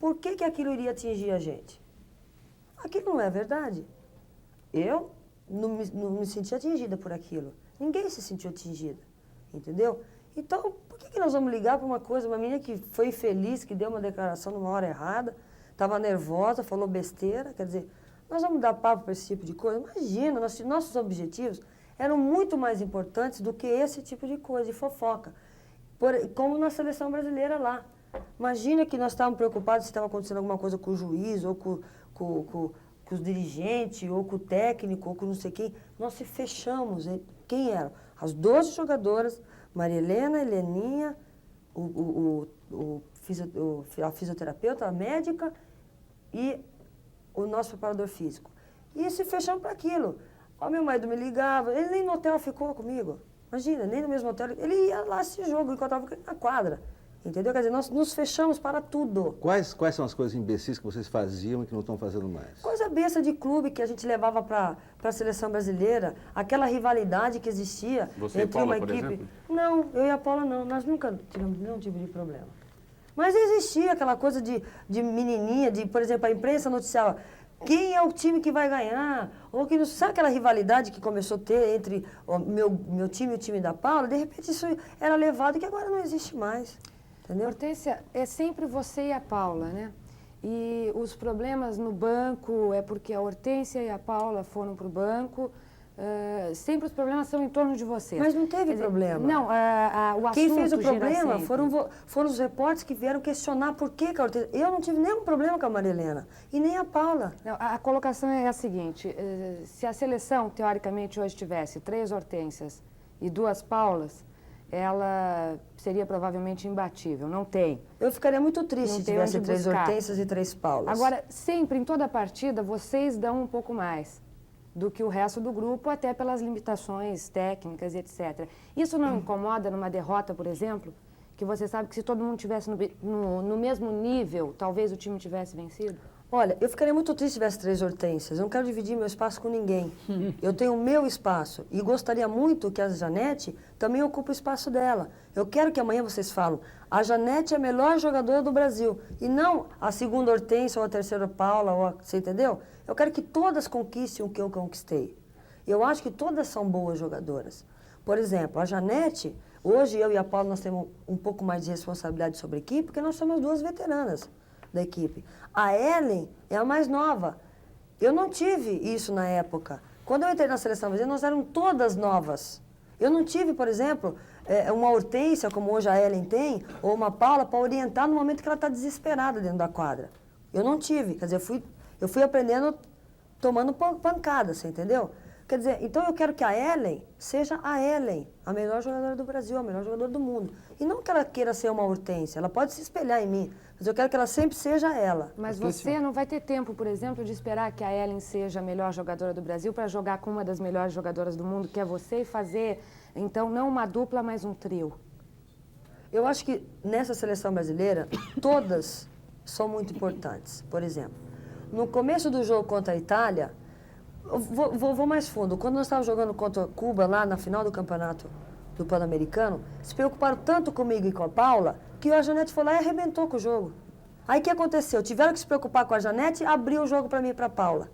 por que aquilo iria atingir a gente? Aquilo não é verdade. Eu não me senti atingida por aquilo. Ninguém se sentiu atingida, entendeu? Então, por que nós vamos ligar para uma coisa, uma menina que foi infeliz, que deu uma declaração numa hora errada, estava nervosa, falou besteira, quer dizer, nós vamos dar papo para esse tipo de coisa? Imagina, nossos objetivos eram muito mais importantes do que esse tipo de coisa, de fofoca, como na seleção brasileira lá. Imagina que nós estávamos preocupados se estava acontecendo alguma coisa com o juiz, ou com os dirigentes, ou com o técnico, ou com não sei quem. Nós se fechamos. Quem eram? As 12 jogadoras, Maria Helena, Heleninha, a fisioterapeuta, a médica e o nosso preparador físico. E se fechamos para aquilo. O meu marido me ligava, ele nem no hotel ficou comigo. Imagina, nem no mesmo hotel. Ele ia lá assistir jogo enquanto eu estava na quadra. Entendeu? Quer dizer, nós nos fechamos para tudo. Quais são as coisas imbecis que vocês faziam e que não estão fazendo mais? Coisa besta de clube que a gente levava para a seleção brasileira, aquela rivalidade que existia Você entre e Paula, uma por equipe. exemplo? Não, eu e a Paula não, nós nunca tivemos nenhum tipo de problema. Mas existia aquela coisa de menininha, por exemplo, a imprensa noticiava quem é o time que vai ganhar, ou que não sabe aquela rivalidade que começou a ter entre o meu time e o time da Paula, de repente isso era levado que agora não existe mais. entendeu? Hortência, é sempre você e a Paula, né? E os problemas no banco é porque a Hortência e a Paula foram para o banco. Sempre os problemas são em torno de vocês. Mas não teve problema. Não, o assunto Quem fez o gira problema sempre. foram os repórteres que vieram questionar por que a Hortência... Eu não tive nenhum problema com a Maria Helena e nem a Paula. Não, a colocação é a seguinte, se a seleção, teoricamente, hoje tivesse 3 Hortências e 2 Paulas, ela seria provavelmente imbatível. Não tem. Eu ficaria muito triste Não se tem tivesse onde 3 buscar. Hortências e 3 Paulas. Agora, sempre, em toda a partida, vocês dão um pouco mais do que o resto do grupo, até pelas limitações técnicas, etc. Isso não incomoda numa derrota, por exemplo, que você sabe que se todo mundo estivesse no mesmo nível, talvez o time tivesse vencido? Olha, eu ficaria muito triste se tivesse 3 Hortências. Eu não quero dividir meu espaço com ninguém. Eu tenho o meu espaço e gostaria muito que a Janete também ocupe o espaço dela. Eu quero que amanhã vocês falem, a Janete é a melhor jogadora do Brasil e não a segunda Hortência ou a terceira Paula, você entendeu? Eu quero que todas conquistem o que eu conquistei. Eu acho que todas são boas jogadoras. Por exemplo, a Janete, hoje eu e a Paula nós temos um pouco mais de responsabilidade sobre a equipe, porque nós somos 2 veteranas da equipe. A Ellen é a mais nova. Eu não tive isso na época. Quando eu entrei na seleção brasileira, nós éramos todas novas. Eu não tive, por exemplo, uma Hortência, como hoje a Ellen tem, ou uma Paula, para orientar no momento que ela está desesperada dentro da quadra. Eu não tive. Quer dizer, eu fui aprendendo tomando pancada, você entendeu? Quer dizer, então eu quero que a Ellen seja a Ellen, a melhor jogadora do Brasil, a melhor jogadora do mundo. E não que ela queira ser uma Hortência, ela pode se espelhar em mim, mas eu quero que ela sempre seja ela. Mas você não vai ter tempo, por exemplo, de esperar que a Ellen seja a melhor jogadora do Brasil para jogar com uma das melhores jogadoras do mundo, que é você, e fazer, então, não uma dupla, mas um trio. Eu acho que nessa seleção brasileira, todas são muito importantes. Por exemplo, no começo do jogo contra a Itália, vou mais fundo. Quando nós estávamos jogando contra Cuba, lá na final do campeonato do Pan-Americano, se preocuparam tanto comigo e com a Paula, que a Janete foi lá e arrebentou com o jogo. Aí o que aconteceu? Tiveram que se preocupar com a Janete e abriu o jogo para mim e para a Paula.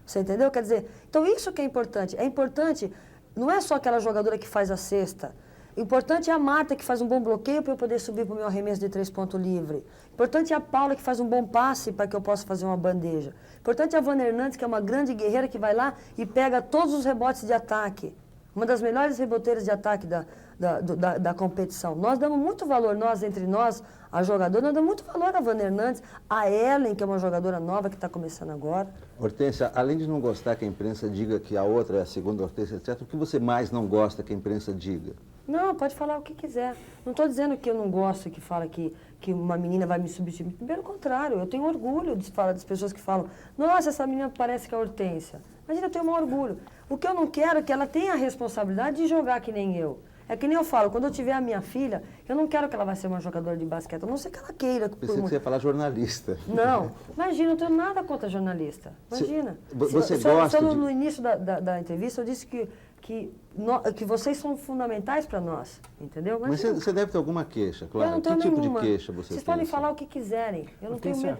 Você entendeu? Quer dizer, então isso que é importante. É importante, não é só aquela jogadora que faz a cesta. Importante é a Marta, que faz um bom bloqueio para eu poder subir para o meu arremesso de 3 pontos livre. Importante é a Paula, que faz um bom passe para que eu possa fazer uma bandeja. Importante é a Vânia Hernandes, que é uma grande guerreira que vai lá e pega todos os rebotes de ataque. Uma das melhores reboteiras de ataque da competição. Nós damos muito valor, nós, entre nós, a jogadora, nós damos muito valor à Vânia Hernandes, a Ellen, que é uma jogadora nova que está começando agora. Hortência, além de não gostar que a imprensa diga que a outra é a segunda Hortência, etc., o que você mais não gosta que a imprensa diga? Não, pode falar o que quiser. Não estou dizendo que eu não gosto que fala que uma menina vai me substituir. Pelo contrário, eu tenho orgulho de falar das pessoas que falam, nossa, essa menina parece que é a Hortência. Mas eu tenho um orgulho. O que eu não quero é que ela tenha a responsabilidade de jogar que nem eu. É que nem eu falo, quando eu tiver a minha filha, eu não quero que ela vai ser uma jogadora de basquete, a não ser que ela queira. Pensei que você ia falar jornalista. Não, imagina, eu não tenho nada contra jornalista. Imagina. Você gosta de... No início da entrevista, eu disse que vocês são fundamentais para nós, entendeu? Mas você deve ter alguma queixa, claro. Eu não tenho que tipo nenhuma. de queixa você tem? Vocês podem falar o que quiserem, eu não tenho medo.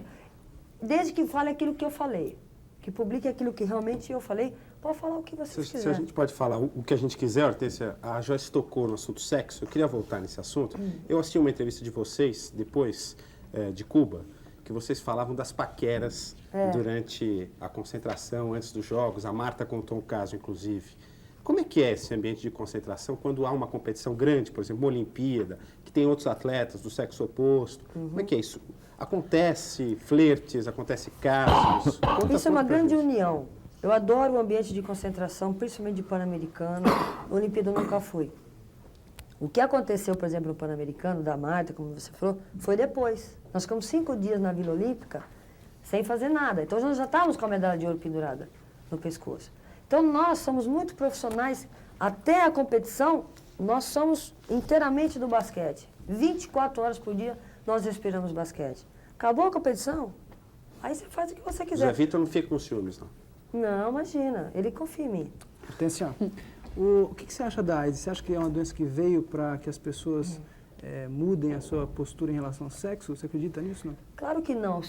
Desde que fale aquilo que eu falei, que publique aquilo que realmente eu falei, pode falar o que vocês quiserem. Se a gente pode falar o que a gente quiser, Hortência, a Joyce tocou no assunto sexo, eu queria voltar nesse assunto. Eu assisti uma entrevista de vocês, depois de Cuba, que vocês falavam das paqueras durante a concentração, antes dos jogos. A Marta contou um caso, inclusive. Como é que é esse ambiente de concentração quando há uma competição grande, por exemplo, uma Olimpíada, que tem outros atletas do sexo oposto? Como é que é isso? Acontece flertes, acontece casos? Isso é uma grande união. Eu adoro o ambiente de concentração, principalmente de Pan-Americano. Olimpíada eu nunca fui. O que aconteceu, por exemplo, no Pan-Americano, da Marta, como você falou, foi depois. Nós ficamos 5 dias na Vila Olímpica sem fazer nada. Então nós já estávamos com a medalha de ouro pendurada no pescoço. Então nós somos muito profissionais. Até a competição, nós somos inteiramente do basquete. 24 horas por dia nós respiramos basquete. Acabou a competição, aí você faz o que você quiser. Zé Vitor não fica com ciúmes, não? Não, imagina, ele confia em mim. Atenção. O que você acha da AIDS? Você acha que é uma doença que veio para que as pessoas mudem a sua postura em relação ao sexo? Você acredita nisso, não? Claro que não.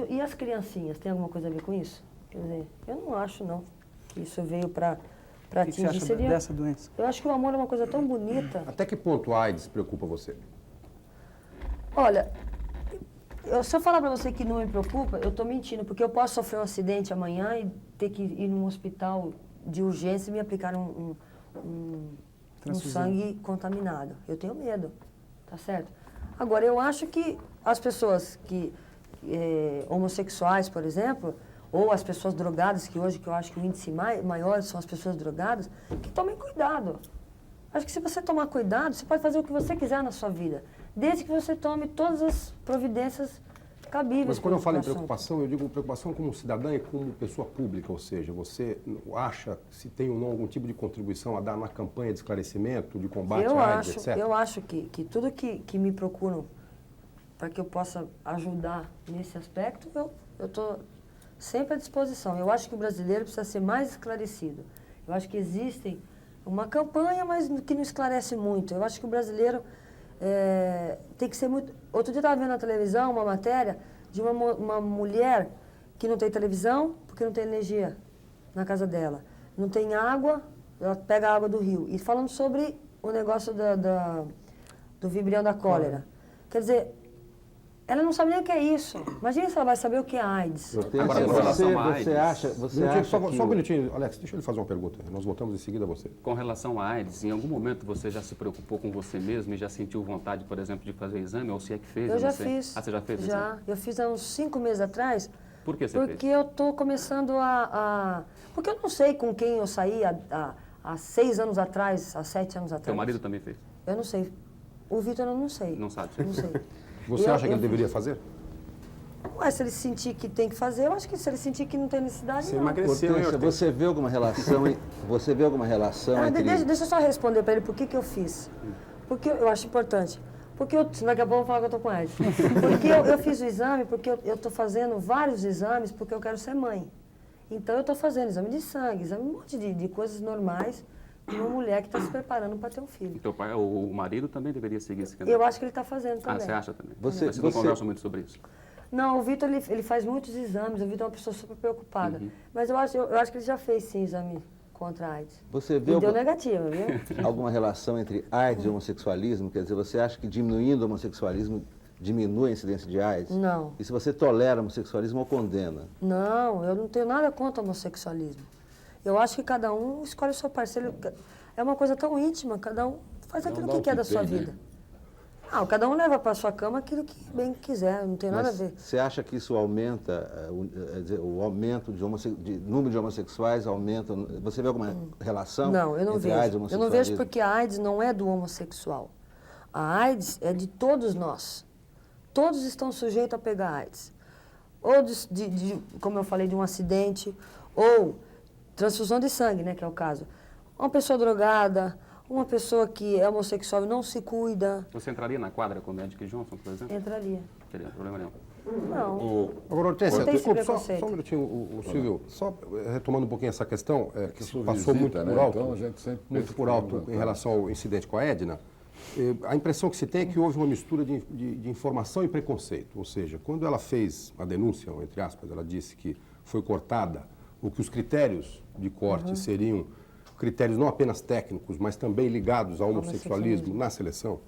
E as criancinhas, tem alguma coisa a ver com isso? Quer dizer, eu não acho, não, que isso veio para atingir. O que você acha dessa doença? Eu acho que o amor é uma coisa tão bonita. Até que ponto a AIDS preocupa você? Olha, se eu falar para você que não me preocupa, eu estou mentindo, porque eu posso sofrer um acidente amanhã e ter que ir num hospital de urgência e me aplicar um sangue contaminado. Eu tenho medo, tá certo? Agora, eu acho que as pessoas homossexuais, por exemplo, ou as pessoas drogadas, que hoje que eu acho que o índice maior são as pessoas drogadas, que tomem cuidado. Acho que se você tomar cuidado, você pode fazer o que você quiser na sua vida, desde que você tome todas as providências cabíveis. Mas quando eu falo em preocupação, eu digo preocupação como cidadã e como pessoa pública, ou seja, você acha se tem ou não algum tipo de contribuição a dar na campanha de esclarecimento, de combate à AIDS, etc? Eu acho que tudo que me procuram para que eu possa ajudar nesse aspecto, eu estou sempre à disposição. Eu acho que o brasileiro precisa ser mais esclarecido. Eu acho que existe uma campanha, mas que não esclarece muito. Eu acho que o brasileiro tem que ser muito... Outro dia eu estava vendo na televisão uma matéria de uma mulher que não tem televisão porque não tem energia na casa dela. Não tem água, ela pega a água do rio. E falando sobre o negócio do vibrião da cólera. Quer dizer, ela não sabe nem o que é isso. Imagina se ela vai saber o que é AIDS. Agora, com relação à AIDS... Só um minutinho, Alex, deixa eu lhe fazer uma pergunta. Nós voltamos em seguida a você. Com relação à AIDS, em algum momento você já se preocupou com você mesmo e já sentiu vontade, por exemplo, de fazer exame? Ou se é que fez? Eu já fiz. Ah, você já fez o Já. exame? Eu fiz há uns 5 meses atrás. Por que você fez? Porque eu estou começando Porque eu não sei com quem eu saí há 6 anos atrás, há 7 anos atrás. Seu marido também fez? Eu não sei. O Vitor eu não sei. Não sabe? Não sei. Você acha que ele deveria fazer? Ué, se ele sentir que tem que fazer, eu acho que se ele sentir que não tem necessidade, Você não. emagreceu, hein, Hortência? Você vê alguma relação, entre... Deixa eu só responder para ele por que eu fiz. Porque eu acho importante. Porque daqui a pouco eu vou falar que eu estou com AIDS. Porque eu fiz o exame, porque eu estou fazendo vários exames, porque eu quero ser mãe. Então eu estou fazendo exame de sangue, exame um monte de coisas normais de uma mulher que está se preparando para ter um filho. Então o marido também deveria seguir esse caminho? Eu acho que ele está fazendo também. Ah, você acha também? Você Mas você não conversa muito sobre isso? Não, o Vitor ele faz muitos exames, o Vitor é uma pessoa super preocupada. Mas eu acho que ele já fez sim exame contra a AIDS. Você vê deu negativo, viu? alguma relação entre AIDS e homossexualismo? Quer dizer, você acha que diminuindo o homossexualismo diminui a incidência de AIDS? Não. E se você tolera o homossexualismo ou condena? Não, eu não tenho nada contra o homossexualismo. Eu acho que cada um escolhe o seu parceiro. É uma coisa tão íntima, cada um faz aquilo que quer da sua vida. Não, cada um leva para a sua cama aquilo que bem quiser, não tem nada a ver. Você acha que isso aumenta, o aumento de número de homossexuais aumenta? Você vê alguma relação não, eu não entre vejo. AIDS e Eu homossexualismo? não vejo porque a AIDS não é do homossexual. A AIDS é de todos nós. Todos estão sujeitos a pegar AIDS. Ou, como eu falei, de um acidente, ou transfusão de sangue, né, que é o caso. Uma pessoa drogada, uma pessoa que é homossexual e não se cuida. Você entraria na quadra com o Magic Johnson, por exemplo? Entraria. Não teria problema nenhum. Não. Agora, Hortência, tem desculpe, esse só preconceito. um minutinho, o Silvio, só retomando um pouquinho essa questão, que Isso passou muito visita, por né? alto, Então, a gente sempre muito pensa por que alto vamos em entrar. relação ao incidente com a Edna, a impressão que se tem é que houve uma mistura de informação e preconceito. Ou seja, quando ela fez a denúncia, entre aspas, ela disse que foi cortada, ou que os critérios de corte seriam critérios não apenas técnicos, mas também ligados ao homossexualismo na seleção.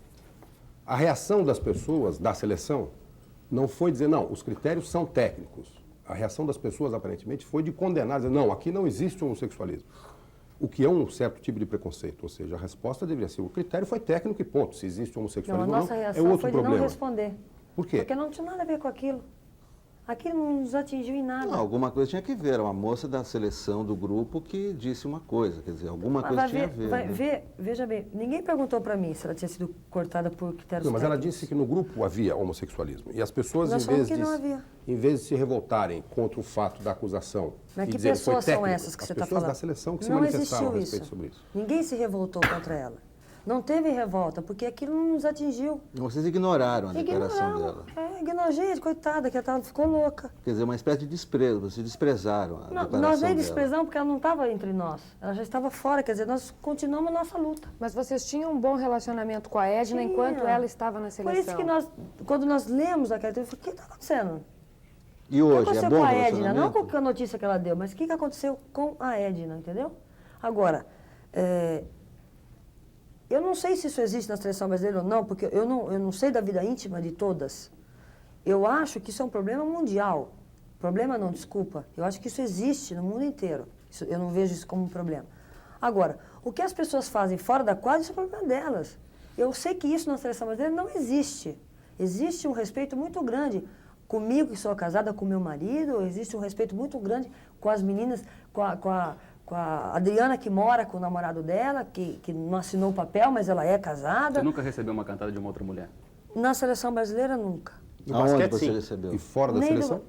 A reação das pessoas da seleção não foi dizer, não, os critérios são técnicos. A reação das pessoas, aparentemente, foi de condenar, dizer, não, aqui não existe homossexualismo. O que é um certo tipo de preconceito, ou seja, a resposta deveria ser, o critério foi técnico e ponto. Se existe homossexualismo Não, a ou nossa não, é reação outro foi de problema. não responder. Por quê? Porque não tinha nada a ver com aquilo. Aquilo não nos atingiu em nada. Não, alguma coisa tinha que ver. Era uma moça da seleção do grupo que disse uma coisa. Quer dizer, alguma Mas coisa vai tinha ver, a ver. né? veja bem, ninguém perguntou para mim se ela tinha sido cortada por critérios Não, mas ela técnicos. disse que no grupo havia homossexualismo. E as pessoas, Nós em falamos vez, que não havia. em vez de se revoltarem contra o fato da acusação, Mas e que dizerem, foi pessoas são técnico, essas que você as está pessoas falando? da seleção que se Não manifestaram a existiu respeito isso. sobre isso. Ninguém se revoltou contra ela. Não teve revolta, porque aquilo não nos atingiu. Vocês ignoraram a declaração Ignoramos. dela. Ignorou, gente, coitada, que ela ficou louca. Quer dizer, uma espécie de desprezo. Vocês desprezaram a declaração Nós nem dela. desprezamos porque ela não estava entre nós. Ela já estava fora, quer dizer, nós continuamos a nossa luta. Mas vocês tinham um bom relacionamento com a Edna Tinha. enquanto ela estava na Por seleção. isso que nós, quando nós lemos aquela entrevista, eu falei, o que está acontecendo? E O que hoje, é aconteceu bom com o a Edna? Não relacionamento? com a notícia que ela deu, mas o que aconteceu com a Edna, entendeu? Agora, Eu não sei se isso existe na seleção brasileira ou não, porque eu não sei da vida íntima de todas. Eu acho que isso é um problema mundial. Problema não, desculpa. Eu acho que isso existe no mundo inteiro. Eu não vejo isso como um problema. Agora, o que as pessoas fazem fora da quadra, isso é problema delas. Eu sei que isso na seleção brasileira não existe. Existe um respeito muito grande comigo, que sou casada com meu marido, existe um respeito muito grande com as meninas, com a Adriana, que mora com o namorado dela, que não assinou o papel, mas ela é casada. Você nunca recebeu uma cantada de uma outra mulher? Na seleção brasileira, nunca. No Aonde basquete, você sim. recebeu? E fora da Nem seleção?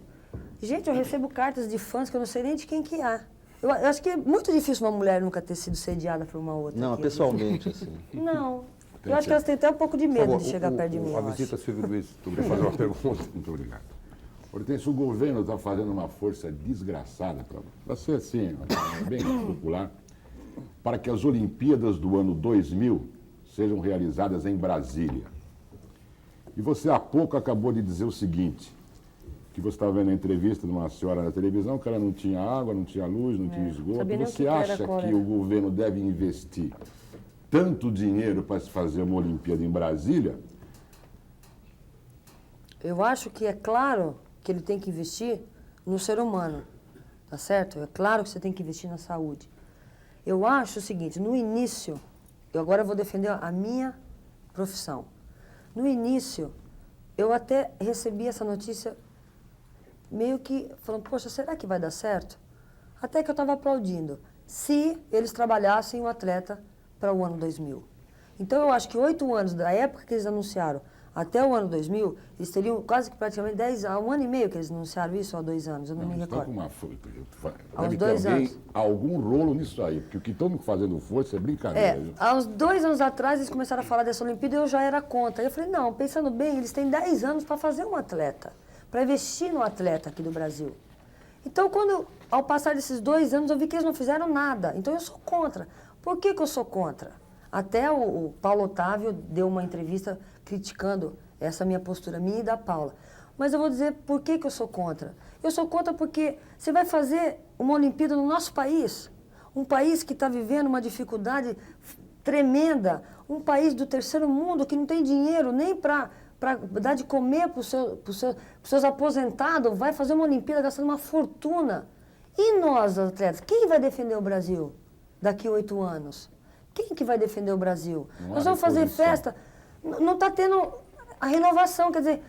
Gente, eu recebo cartas de fãs que eu não sei nem de quem que é. Eu acho que é muito difícil uma mulher nunca ter sido sediada por uma outra. Não, aqui. pessoalmente, assim. Não. Eu acho que elas têm até um pouco de medo de chegar perto de mim, A eu acho. visita, Silvio Luiz, tu queria fazer uma pergunta. Muito obrigado. Hortêncio, o governo está fazendo uma força desgraçada para ser assim, bem popular, para que as Olimpíadas do ano 2000 sejam realizadas em Brasília. E você há pouco acabou de dizer o seguinte, que você estava vendo a entrevista de uma senhora na televisão, que ela não tinha água, não tinha luz, não tinha esgoto. Sabia nem o Você que era acha cólera. que o governo deve investir tanto dinheiro para se fazer uma Olimpíada em Brasília? Eu acho que é claro que ele tem que investir no ser humano, tá certo? É claro que você tem que investir na saúde. Eu acho o seguinte, no início, eu agora vou defender a minha profissão. No início, eu até recebi essa notícia meio que falando, poxa, será que vai dar certo? Até que eu estava aplaudindo, se eles trabalhassem o atleta para o ano 2000. Então, eu acho que 8 anos da época que eles anunciaram até o ano 2000, eles teriam quase que praticamente 10, há um ano e meio que eles anunciaram isso, ou há 2 anos, eu não me Estão recordo. com uma Aos deve 2 ter alguém, anos. algum rolo nisso aí, porque o que estão fazendo força é brincadeira. viu? Há uns 2 anos atrás eles começaram a falar dessa Olimpíada e eu já era contra. Eu falei, não, pensando bem, eles têm 10 anos para fazer um atleta, para investir no atleta aqui do Brasil. Então, ao passar desses 2 anos, eu vi que eles não fizeram nada. Então, eu sou contra. Por que eu sou contra? Até o Paulo Otávio deu uma entrevista criticando essa minha postura, minha e da Paula. Mas eu vou dizer por que eu sou contra. Eu sou contra porque você vai fazer uma Olimpíada no nosso país, um país que está vivendo uma dificuldade tremenda, um país do terceiro mundo que não tem dinheiro nem para dar de comer para os seus aposentados, vai fazer uma Olimpíada gastando uma fortuna. E nós, atletas, quem vai defender o Brasil daqui a 8 anos? Quem que vai defender o Brasil? Nós vamos fazer festa, não está tendo a renovação, quer dizer,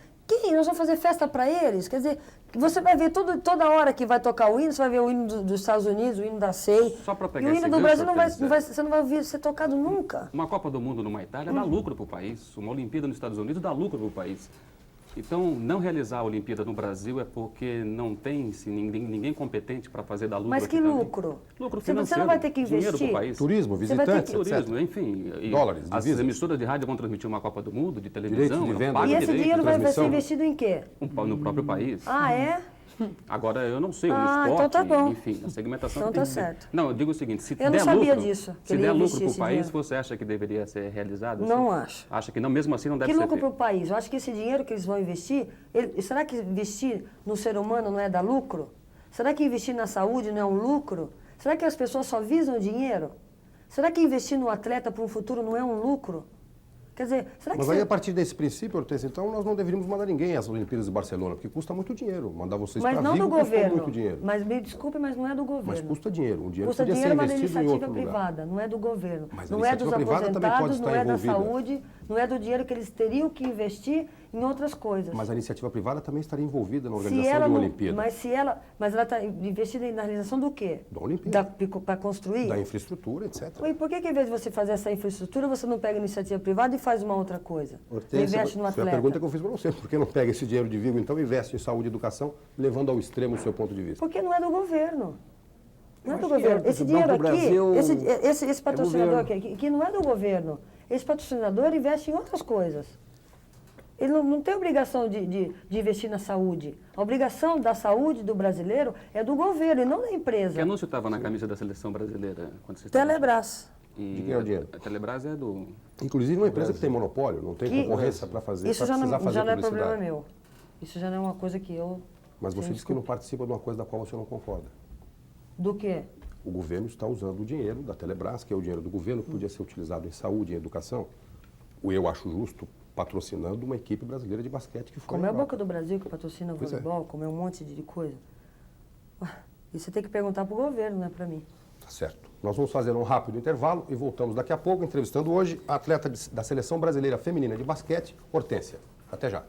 nós vamos fazer festa para eles? Quer dizer, você vai ver toda hora que vai tocar o hino, você vai ver o hino dos Estados Unidos, o hino da SEI. Só para pegar e o hino esse do gancho, Brasil você não vai ouvir ser tocado nunca. Uma Copa do Mundo numa Itália dá lucro para o país. Uma Olimpíada nos Estados Unidos dá lucro para o país. Então, não realizar a Olimpíada no Brasil é porque não tem ninguém competente para fazer dar lucro. Mas que aqui também. lucro? Lucro Você financeiro. não vai ter que Dinheiro investir? para o país. Turismo, Você vai ter visitantes, que- etc. Turismo, enfim. E Dólares, as divisas. emissoras de rádio vão transmitir uma Copa do Mundo, de Direitos televisão. de não venda. pagam E esse direito, dinheiro vai ser transmissão. investido em quê? no próprio país. Ah, é? Agora, eu não sei, o Ah, esporte, então tá bom. enfim, a segmentação Então tem tá que ser. certo. Não, eu digo o seguinte, se Eu não der sabia lucro, disso, que se ele der ia lucro investir para o esse país, dinheiro. você acha que deveria ser realizado? Não Você acho. Acha que não, mesmo assim não deve Que ser lucro para o feito? país? Eu acho que esse dinheiro que eles vão investir, será que investir no ser humano não é dar lucro? Será que investir na saúde não é um lucro? Será que as pessoas só visam o dinheiro? Será que investir no atleta para um futuro não é um lucro? Quer dizer, será que Mas aí, a partir desse princípio, Hortência, então nós não deveríamos mandar ninguém às Olimpíadas de Barcelona, porque custa muito dinheiro. Mandar vocês Mas para não do Vigo custa governo. muito dinheiro. Mas me desculpe, mas não é do governo. Mas custa dinheiro. Um dinheiro Custa podia dinheiro, ser mas da investido em iniciativa outro lugar. privada, não é do governo. Mas a Não é dos iniciativa privada também pode aposentados, estar não é da envolvida. saúde, não é do dinheiro que eles teriam que investir em outras coisas. Mas a iniciativa privada também estaria envolvida na Se organização ela de uma não- Olimpíada. Mas ela está investida na realização do quê? Da Olimpíada. Para construir? Da infraestrutura, etc. E por que, em vez de você fazer essa infraestrutura, você não pega a iniciativa privada e faz uma outra coisa? Investe no foi atleta. a pergunta que eu fiz para você. Por que não pega esse dinheiro de Vigo, então, e investe em saúde e educação, levando ao extremo o seu ponto de vista? Porque não é do governo. Não é Eu do acho que governo. é, Esse o dinheiro Banco do aqui, Brasil esse patrocinador governo. aqui, que não é do governo, esse patrocinador investe em outras coisas. Ele não tem obrigação de investir na saúde. A obrigação da saúde do brasileiro é do governo e não da Que empresa. anúncio estava na camisa da seleção brasileira? Quando você estava? Telebrás. E De quem é o dinheiro? A Telebrás é do... Inclusive uma empresa que tem monopólio, não tem Que- concorrência para fazer, Isso para já precisar não, fazer já não é publicidade. problema meu. Isso já não é uma coisa que eu... Mas você Sim, disse que não participa de uma coisa da qual você não concorda. Do quê? o governo está usando o dinheiro da Telebrás, que é o dinheiro do governo, que podia ser utilizado em saúde e educação, eu acho justo, patrocinando uma equipe brasileira de basquete que foi... Como é a Boca do Brasil, que patrocina o voleibol, como é um monte de coisa. Isso você tem que perguntar para o governo, não é para mim. Tá certo. Nós vamos fazer um rápido intervalo e voltamos daqui a pouco, entrevistando hoje a atleta da Seleção Brasileira Feminina de Basquete, Hortência. Até já.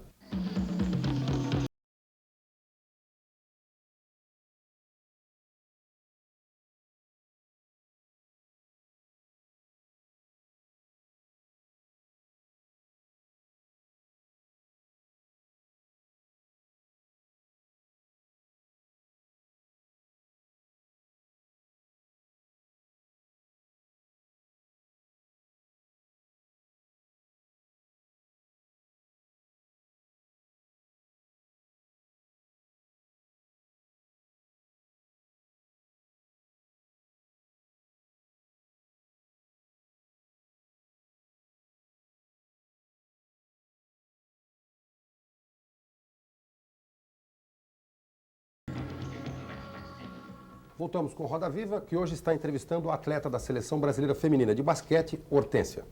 Voltamos com Roda Viva, que hoje está entrevistando a atleta da Seleção Brasileira Feminina de Basquete, Hortência.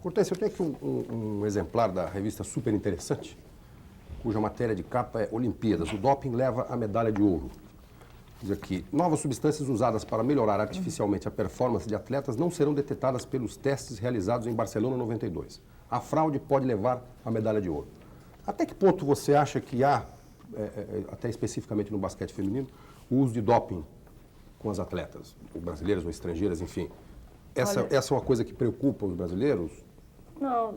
Hortência, eu tenho aqui um exemplar da revista Super Interessante, cuja matéria de capa é Olimpíadas. O doping leva a medalha de ouro. Diz aqui, novas substâncias usadas para melhorar artificialmente a performance de atletas não serão detectadas pelos testes realizados em Barcelona 92. A fraude pode levar a medalha de ouro. Até que ponto você acha que há, até especificamente no basquete feminino, o uso de doping com as atletas, ou brasileiras ou estrangeiras, enfim? Essa é uma coisa que preocupa os brasileiros? Não,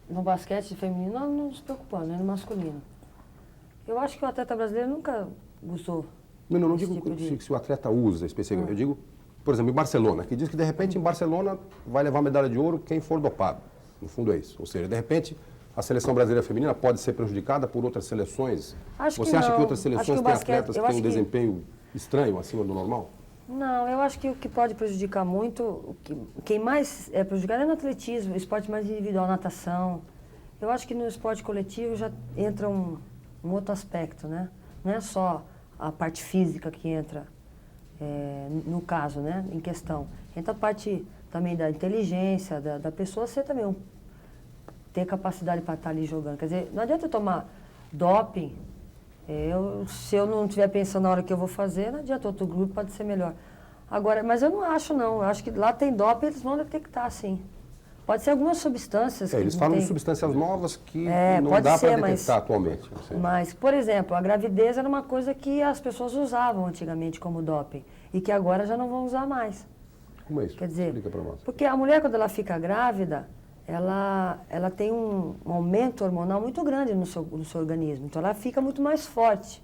no basquete feminino nós não nos preocupamos, nem no masculino. Eu acho que o atleta brasileiro nunca usou. Não digo tipo se o atleta usa especificamente. Eu digo, por exemplo, em Barcelona, que diz que de repente em Barcelona vai levar medalha de ouro quem for dopado. No fundo é isso. Ou seja, de repente a seleção brasileira feminina pode ser prejudicada por outras seleções? Você acha que outras seleções têm atletas que têm um desempenho estranho, acima do normal? Não, eu acho que o que pode prejudicar muito, quem mais é prejudicado é no atletismo, esporte mais individual, natação. Eu acho que no esporte coletivo já entra um outro aspecto, né? Não é só a parte física que entra, no caso, né, em questão. Entra a parte também da inteligência, da pessoa ser também ter capacidade para estar ali jogando. Quer dizer, não adianta eu tomar doping. Se eu não estiver pensando na hora que eu vou fazer, não adianta, outro grupo pode ser melhor. Agora, mas eu não acho, não. Eu acho que lá tem doping, eles vão detectar, sim. Pode ser algumas substâncias. Eles falam de substâncias novas que não dá para detectar atualmente. Mas, por exemplo, a gravidez era uma coisa que as pessoas usavam antigamente como doping e que agora já não vão usar mais. Como é isso? Quer dizer, explica para nós. Porque a mulher, quando ela fica grávida, ela tem um aumento hormonal muito grande no seu organismo, então ela fica muito mais forte.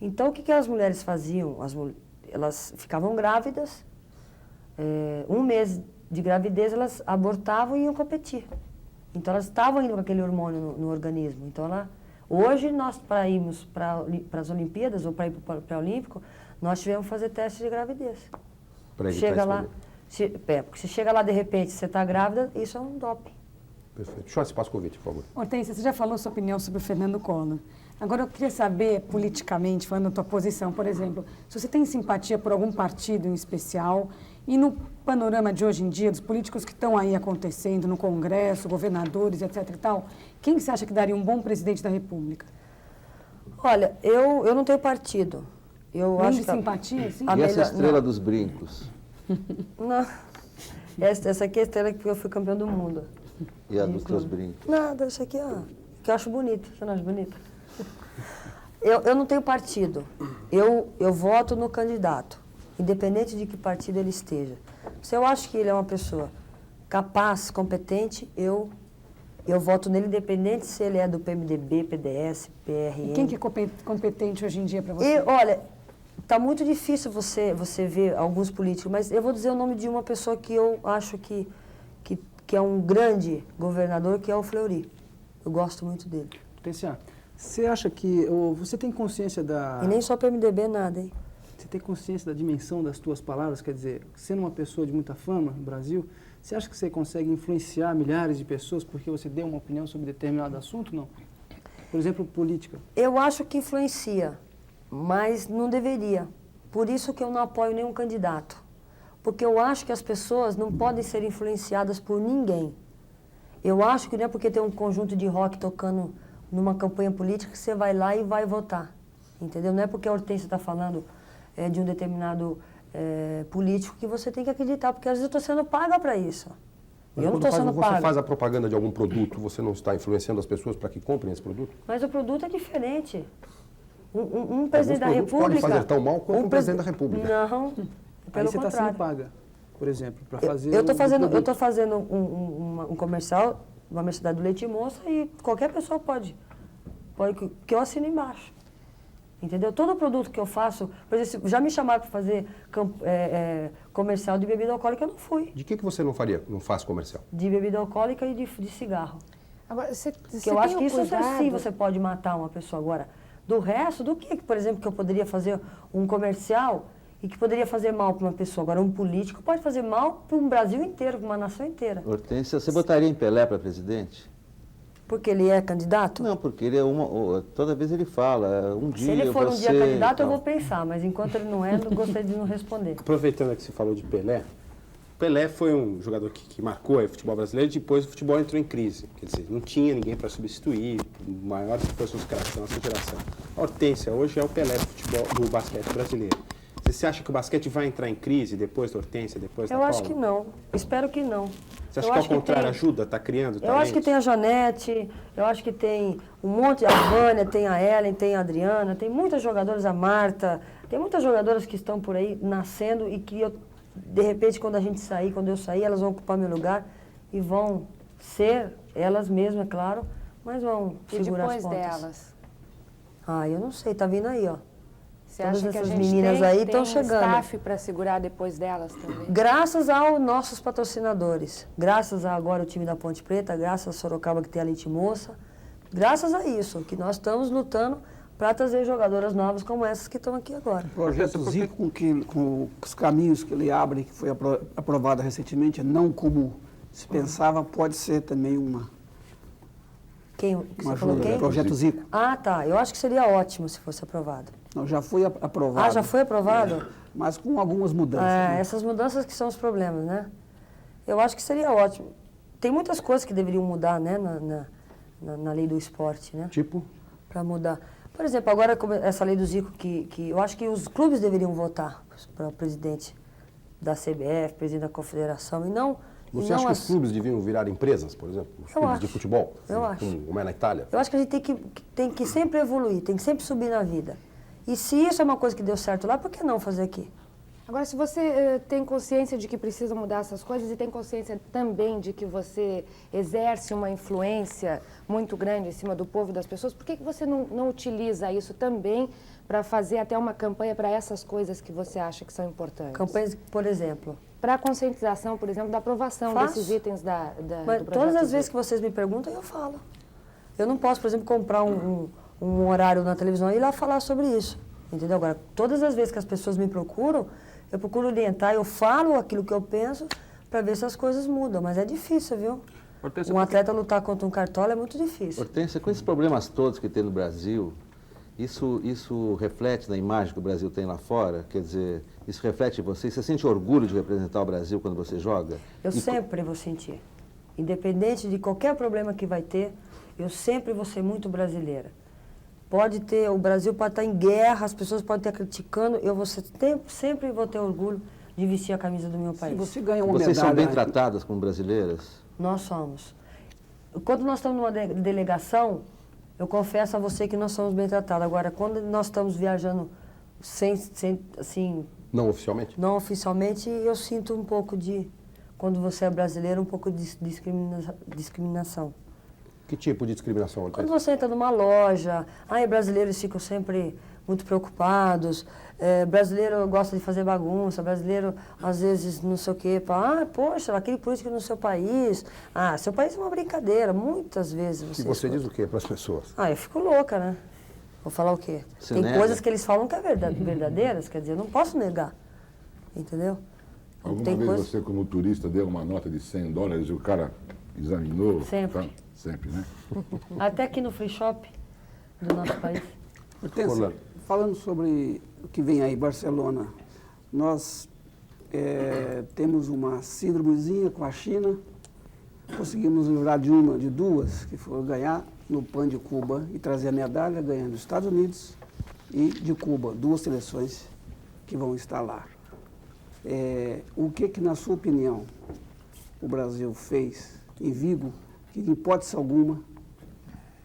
Então o que as mulheres faziam? Elas ficavam grávidas, um mês de gravidez elas abortavam e iam competir. Então elas estavam indo com aquele hormônio no organismo. Então hoje nós, para irmos para as Olimpíadas ou para ir para o pré-olímpico, nós tivemos que fazer teste de gravidez. Chega lá. Porque se chega lá de repente, você está grávida, isso é um doping. Perfeito. Joyce Pascovitch, por favor. Hortência, você já falou sua opinião sobre o Fernando Collor. Agora eu queria saber, politicamente, falando da tua posição, por exemplo, se você tem simpatia por algum partido em especial e no panorama de hoje em dia, dos políticos que estão aí acontecendo no Congresso, governadores, etc. e tal, quem você acha que daria um bom presidente da República? Olha, eu não tenho partido. Eu Nem acho de que simpatia, sim? E essa estrela dos brincos? Não. Essa aqui é a estrela que eu fui campeão do mundo. E a dos teus brincos? Nada, isso aqui, que eu acho bonito. Você não acha bonito? Eu não tenho partido. Eu voto no candidato, independente de que partido ele esteja. Se eu acho que ele é uma pessoa capaz, competente, eu voto nele, independente se ele é do PMDB, PDS, PRN. E quem que é competente hoje em dia para você? Olha, está muito difícil você ver alguns políticos, mas eu vou dizer o nome de uma pessoa que eu acho que é um grande governador, que é o Fleury. Eu gosto muito dele. Hortência, você acha que, ou você tem consciência da... E nem só PMDB, nada, hein? Você tem consciência da dimensão das tuas palavras? Quer dizer, sendo uma pessoa de muita fama no Brasil, você acha que você consegue influenciar milhares de pessoas porque você deu uma opinião sobre determinado assunto? Não. Por exemplo, política. Eu acho que influencia, mas não deveria. Por isso que eu não apoio nenhum candidato. Porque eu acho que as pessoas não podem ser influenciadas por ninguém. Eu acho que não é porque tem um conjunto de rock tocando numa campanha política que você vai lá e vai votar. Entendeu? Não é porque a Hortência está falando de um determinado político que você tem que acreditar, porque às vezes eu estou sendo paga para isso. Mas eu não estou sendo paga. Você faz a propaganda de algum produto, você não está influenciando as pessoas para que comprem esse produto? Mas o produto é diferente. Um presidente da produtos República... podem fazer tão mal quanto um presidente da República. Não, pelo Aí você está contrário. sendo paga, por exemplo, para fazer Eu estou fazendo um comercial da Universidade do Leite Moça e qualquer pessoa pode que eu assino embaixo. Entendeu? Todo produto que eu faço, por exemplo, já me chamaram para fazer comercial de bebida alcoólica, eu não fui. De que você não faz comercial? De bebida alcoólica e de cigarro. Agora, Porque eu acho que isso sim você pode matar uma pessoa agora. Do resto, do que, por exemplo, que eu poderia fazer um comercial e que poderia fazer mal para uma pessoa? Agora, um político pode fazer mal para um Brasil inteiro, para uma nação inteira. Hortência, você botaria em Pelé para presidente? Porque ele é candidato? Não, porque ele toda vez ele fala, um dia Se ele for um você... dia candidato, eu vou pensar, mas enquanto ele não é, eu gostaria de não responder. Aproveitando que você falou de Pelé, Pelé foi um jogador que marcou o futebol brasileiro e depois o futebol entrou em crise. Quer dizer, não tinha ninguém para substituir, maior que fossem os craques da nossa geração. A Hortência hoje é o Pelé do basquete brasileiro. Você acha que o basquete vai entrar em crise depois da Hortência, depois da Paula? Eu acho que não. Espero que não. Você acha que ao contrário ajuda? Está criando talentos? Eu acho que tem a Janete, eu acho que tem um monte, a Vânia, tem a Ellen, tem a Adriana, tem muitas jogadoras, a Marta, tem muitas jogadoras que estão por aí nascendo e que de repente quando eu sair, elas vão ocupar meu lugar e vão ser elas mesmas, é claro, mas vão segurar as pontas. E depois delas? Eu não sei, tá vindo aí, ó. Você Todas acha que a essas gente meninas aí estão um chegando. staff para segurar depois delas também? Graças aos nossos patrocinadores, graças a agora o time da Ponte Preta, graças a Sorocaba que tem a Leite Moça, graças a isso que nós estamos lutando para trazer jogadoras novas como essas que estão aqui agora. O projeto Zico, com os caminhos que ele abre, que foi aprovado recentemente, não como se pensava, pode ser também uma ajuda. Projeto Zico. Ah, tá. Eu acho que seria ótimo se fosse aprovado. Não, já foi aprovado. Já foi aprovado? Mas com algumas mudanças. Né? Essas mudanças que são os problemas, né? Eu acho que seria ótimo. Tem muitas coisas que deveriam mudar, né, na lei do esporte, né? Tipo? Para mudar. Por exemplo, agora essa lei do Zico, que eu acho que os clubes deveriam votar para o presidente da CBF, presidente da Confederação, e não... Você acha que os clubes deviam virar empresas, por exemplo? Os clubes de futebol? Eu acho. Como é na Itália? Eu acho que a gente tem que sempre evoluir, tem que sempre subir na vida. E se isso é uma coisa que deu certo lá, por que não fazer aqui? Agora, se você tem consciência de que precisa mudar essas coisas e tem consciência também de que você exerce uma influência muito grande em cima do povo e das pessoas, por que você não utiliza isso também para fazer até uma campanha para essas coisas que você acha que são importantes? Campanhas, por exemplo? Para a conscientização, por exemplo, da aprovação desses itens do projeto. Todas as vezes que vocês me perguntam, eu falo. Eu não posso, por exemplo, comprar um horário na televisão e ir lá falar sobre isso. Entendeu? Agora, todas as vezes que as pessoas me procuram, eu procuro orientar, eu falo aquilo que eu penso para ver se as coisas mudam. Mas é difícil, viu? Hortência, um atleta lutar contra um cartola é muito difícil. Hortência, com esses problemas todos que tem no Brasil, isso reflete na imagem que o Brasil tem lá fora? Quer dizer, isso reflete em você? Você sente orgulho de representar o Brasil quando você joga? Eu sempre vou sentir. Independente de qualquer problema que vai ter, eu sempre vou ser muito brasileira. O Brasil pode estar em guerra, as pessoas podem estar criticando, sempre vou ter orgulho de vestir a camisa do meu país. Você ganha uma Vocês medalha... são bem tratadas como brasileiras? Nós somos. Quando nós estamos numa delegação, eu confesso a você que nós somos bem tratados. Agora, quando nós estamos viajando assim... Não oficialmente? Não oficialmente, eu sinto um pouco quando você é brasileiro, um pouco de discriminação. Que tipo de discriminação? Quando você entra numa loja, brasileiros ficam sempre muito preocupados, brasileiro gosta de fazer bagunça, brasileiro às vezes não sei o quê, poxa, aquele político no seu país, seu país é uma brincadeira, muitas vezes você... E você diz o quê para as pessoas? Eu fico louca, né? Vou falar o quê? Você Tem nega? coisas que eles falam que é verdadeiras, quer dizer, eu não posso negar, entendeu? Alguma vez você, como turista, deu uma nota de $100 e o cara examinou? Sempre. Tá? Sempre, né? Até aqui no free shop do nosso país. Hortência, falando sobre o que vem aí, Barcelona, nós temos uma síndromezinha com a China, conseguimos livrar de duas, que foram ganhar no PAN de Cuba e trazer a medalha, ganhando dos Estados Unidos e de Cuba, 2 seleções que vão estar lá. O que, na sua opinião, o Brasil fez em Vigo, que em hipótese alguma,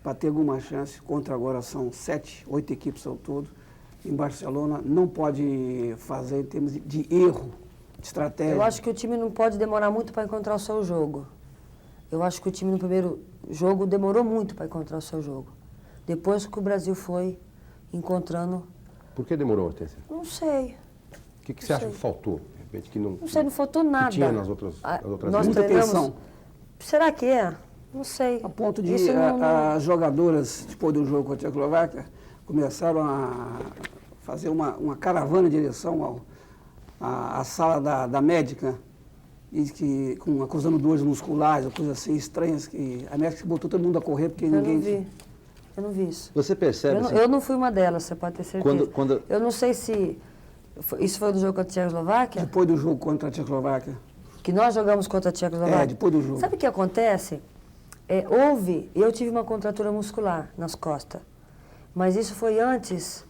para ter alguma chance, contra agora são 7, 8 equipes ao todo, em Barcelona, não pode fazer em termos de erro, de estratégia? Eu acho que o time não pode demorar muito para encontrar o seu jogo. Eu acho que o time no primeiro jogo demorou muito para encontrar o seu jogo. Depois que o Brasil foi encontrando... Por que demorou, Hortência? Não sei. O que você acha que faltou? De repente, que não sei, não faltou nada. Que tinha nas outras nós muita treinamos... tensão. Será que é? Não sei. A ponto de não... as jogadoras, depois do jogo contra a Tchecoslováquia, começaram a fazer uma caravana em direção à sala da médica, e acusando dores musculares, coisas assim estranhas, que a médica botou todo mundo a correr porque ninguém... Eu não vi isso. Você percebe... Eu não fui uma delas, você pode ter certeza. Quando... Eu não sei se... Isso foi do jogo contra a Tchecoslováquia? Depois do jogo contra a Tchecoslováquia. Que nós jogamos contra a Tchecoslováquia? Depois do jogo. Sabe o que acontece? Eu tive uma contratura muscular nas costas. Mas isso foi antes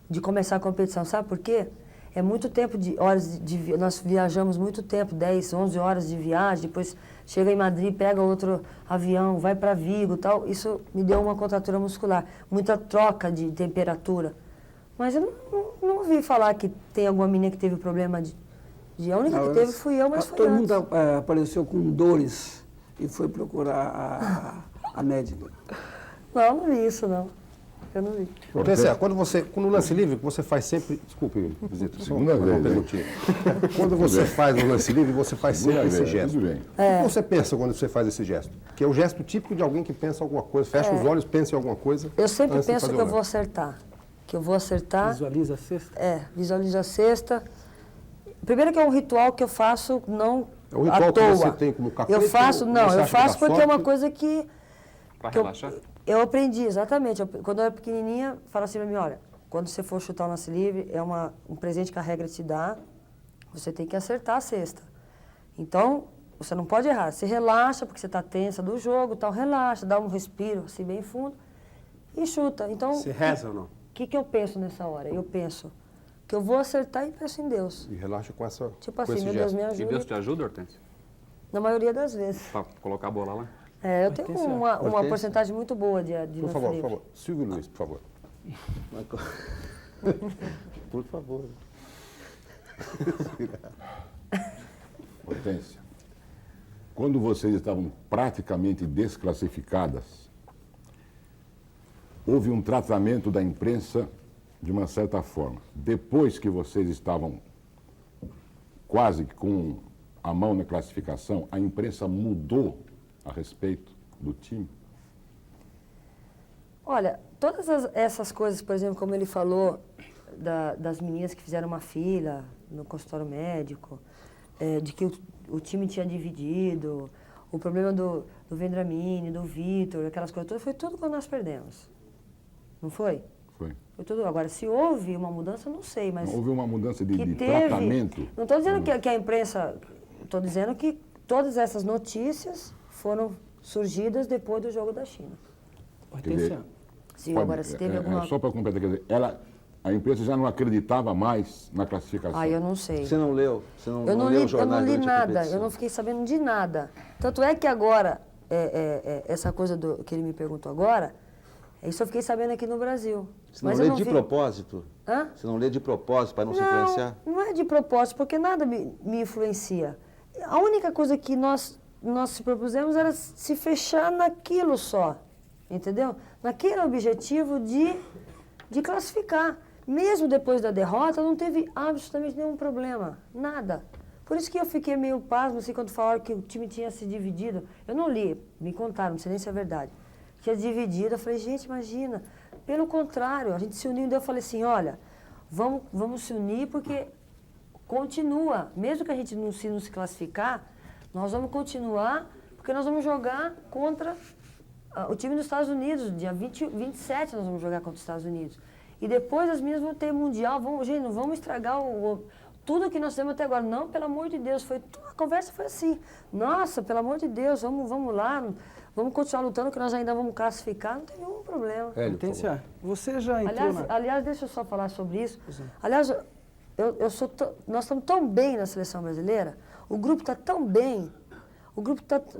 de começar a competição. Sabe por quê? É muito tempo de horas nós viajamos muito tempo, 10, 11 horas de viagem, depois chega em Madrid, pega outro avião, vai para Vigo e tal. Isso me deu uma contratura muscular, muita troca de temperatura. Mas eu não ouvi falar que tem alguma menina que teve problema a única que teve fui eu, mas foi todo antes. mundo apareceu com dores e foi procurar a médica. Não vi isso, não. Eu não vi. Hortência, quando no lance livre, que você faz sempre... Desculpe, Visito, Segunda vez, uma perguntinha. Quando você faz o lance livre, você faz sempre esse gesto. Tudo bem. O que você pensa quando você faz esse gesto? Que é o gesto típico de alguém que pensa alguma coisa, fecha os olhos, pensa em alguma coisa. Eu sempre antes de penso fazer que o eu vou lance. acertar. Que eu vou acertar. Visualiza a cesta? Visualiza a cesta. Primeiro que é um ritual que eu faço não É um ritual à toa. que você tem como capeta? Eu faço, ou não, você eu acha que dá faço porque é uma sorte? coisa que... Para que eu- relaxar? Eu aprendi, exatamente. Quando eu era pequenininha, fala assim pra mim, olha, quando você for chutar o lance livre, é um presente que a regra te dá, você tem que acertar a cesta. Então, você não pode errar. Você relaxa, porque você está tensa do jogo, tal, relaxa, dá um respiro, assim, bem fundo, e chuta. Então, Você reza ou não? o que eu penso nessa hora? Eu penso que eu vou acertar e peço em Deus. E relaxa com essa Tipo com assim, esse meu Deus, gesto. me E ajuda. Deus te ajuda, Hortência? Na maioria das vezes. Para colocar a bola lá? Eu tenho uma Hortência. porcentagem muito boa de Por lance favor, livre. por favor. Silvio Luiz, por favor. Por favor. Hortência, quando vocês estavam praticamente desclassificadas, houve um tratamento da imprensa de uma certa forma. Depois que vocês estavam quase com a mão na classificação, a imprensa mudou a respeito do time? Olha, todas essas coisas, por exemplo, como ele falou, das meninas que fizeram uma fila no consultório médico, de que o time tinha dividido, o problema do Vendramini, do Vitor, aquelas coisas todas, foi tudo quando nós perdemos. Não foi? Foi. Foi tudo. Agora, se houve uma mudança, eu não sei, mas... Houve uma mudança de que tratamento? Não estou dizendo que a imprensa... Estou dizendo que todas essas notícias foram surgidas depois do jogo da China. Hortência, Sim, agora se teve alguma... Só para completar, quer dizer, a imprensa já não acreditava mais na classificação. Eu não sei. Você não leu? Você não, Eu não leu li, o jornal eu não li durante a nada, competição? eu não fiquei sabendo de nada. Tanto é que agora, essa coisa que ele me perguntou agora, isso eu fiquei sabendo aqui no Brasil. Você não Mas lê eu não de vi. propósito? Hã? Você não lê de propósito para não se influenciar? Não é de propósito, porque nada me influencia. A única coisa que nós se propusemos era se fechar naquilo só, entendeu? Naquele objetivo de classificar. Mesmo depois da derrota, não teve absolutamente nenhum problema, nada. Por isso que eu fiquei meio pasmo, assim, quando falaram que o time tinha se dividido. Eu não li, me contaram, não sei nem se é verdade. Tinha dividido, eu falei, gente, imagina. Pelo contrário, a gente se uniu, e eu falei assim, olha, vamos se unir porque continua. Mesmo que a gente não se classificar, nós vamos continuar, porque nós vamos jogar contra o time dos Estados Unidos. Dia 27 nós vamos jogar contra os Estados Unidos. E depois as meninas vão ter mundial, gente, não vamos estragar tudo que nós temos até agora. Não, pelo amor de Deus, a conversa foi assim. Nossa, pelo amor de Deus, vamos lá, vamos continuar lutando que nós ainda vamos classificar, não tem nenhum problema. Hortência, você já entrou Aliás, deixa eu só falar sobre isso. Aliás, nós estamos tão bem na seleção brasileira, o grupo está tão bem,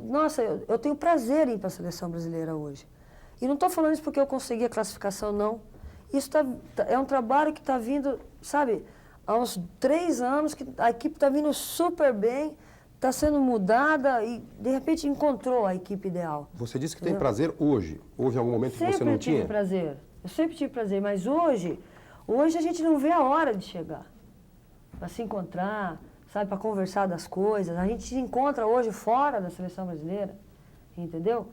nossa, eu tenho prazer em ir para a seleção brasileira hoje. E não estou falando isso porque eu consegui a classificação, não. Isso é um trabalho que está vindo, sabe, há uns 3 anos, que a equipe está vindo super bem, está sendo mudada e, de repente, encontrou a equipe ideal. Você disse que tem prazer hoje. Houve algum momento que você não tinha? Sempre tive prazer. Eu sempre tive prazer, mas hoje a gente não vê a hora de chegar. Para se encontrar, sabe, para conversar das coisas. A gente se encontra hoje fora da seleção brasileira, entendeu?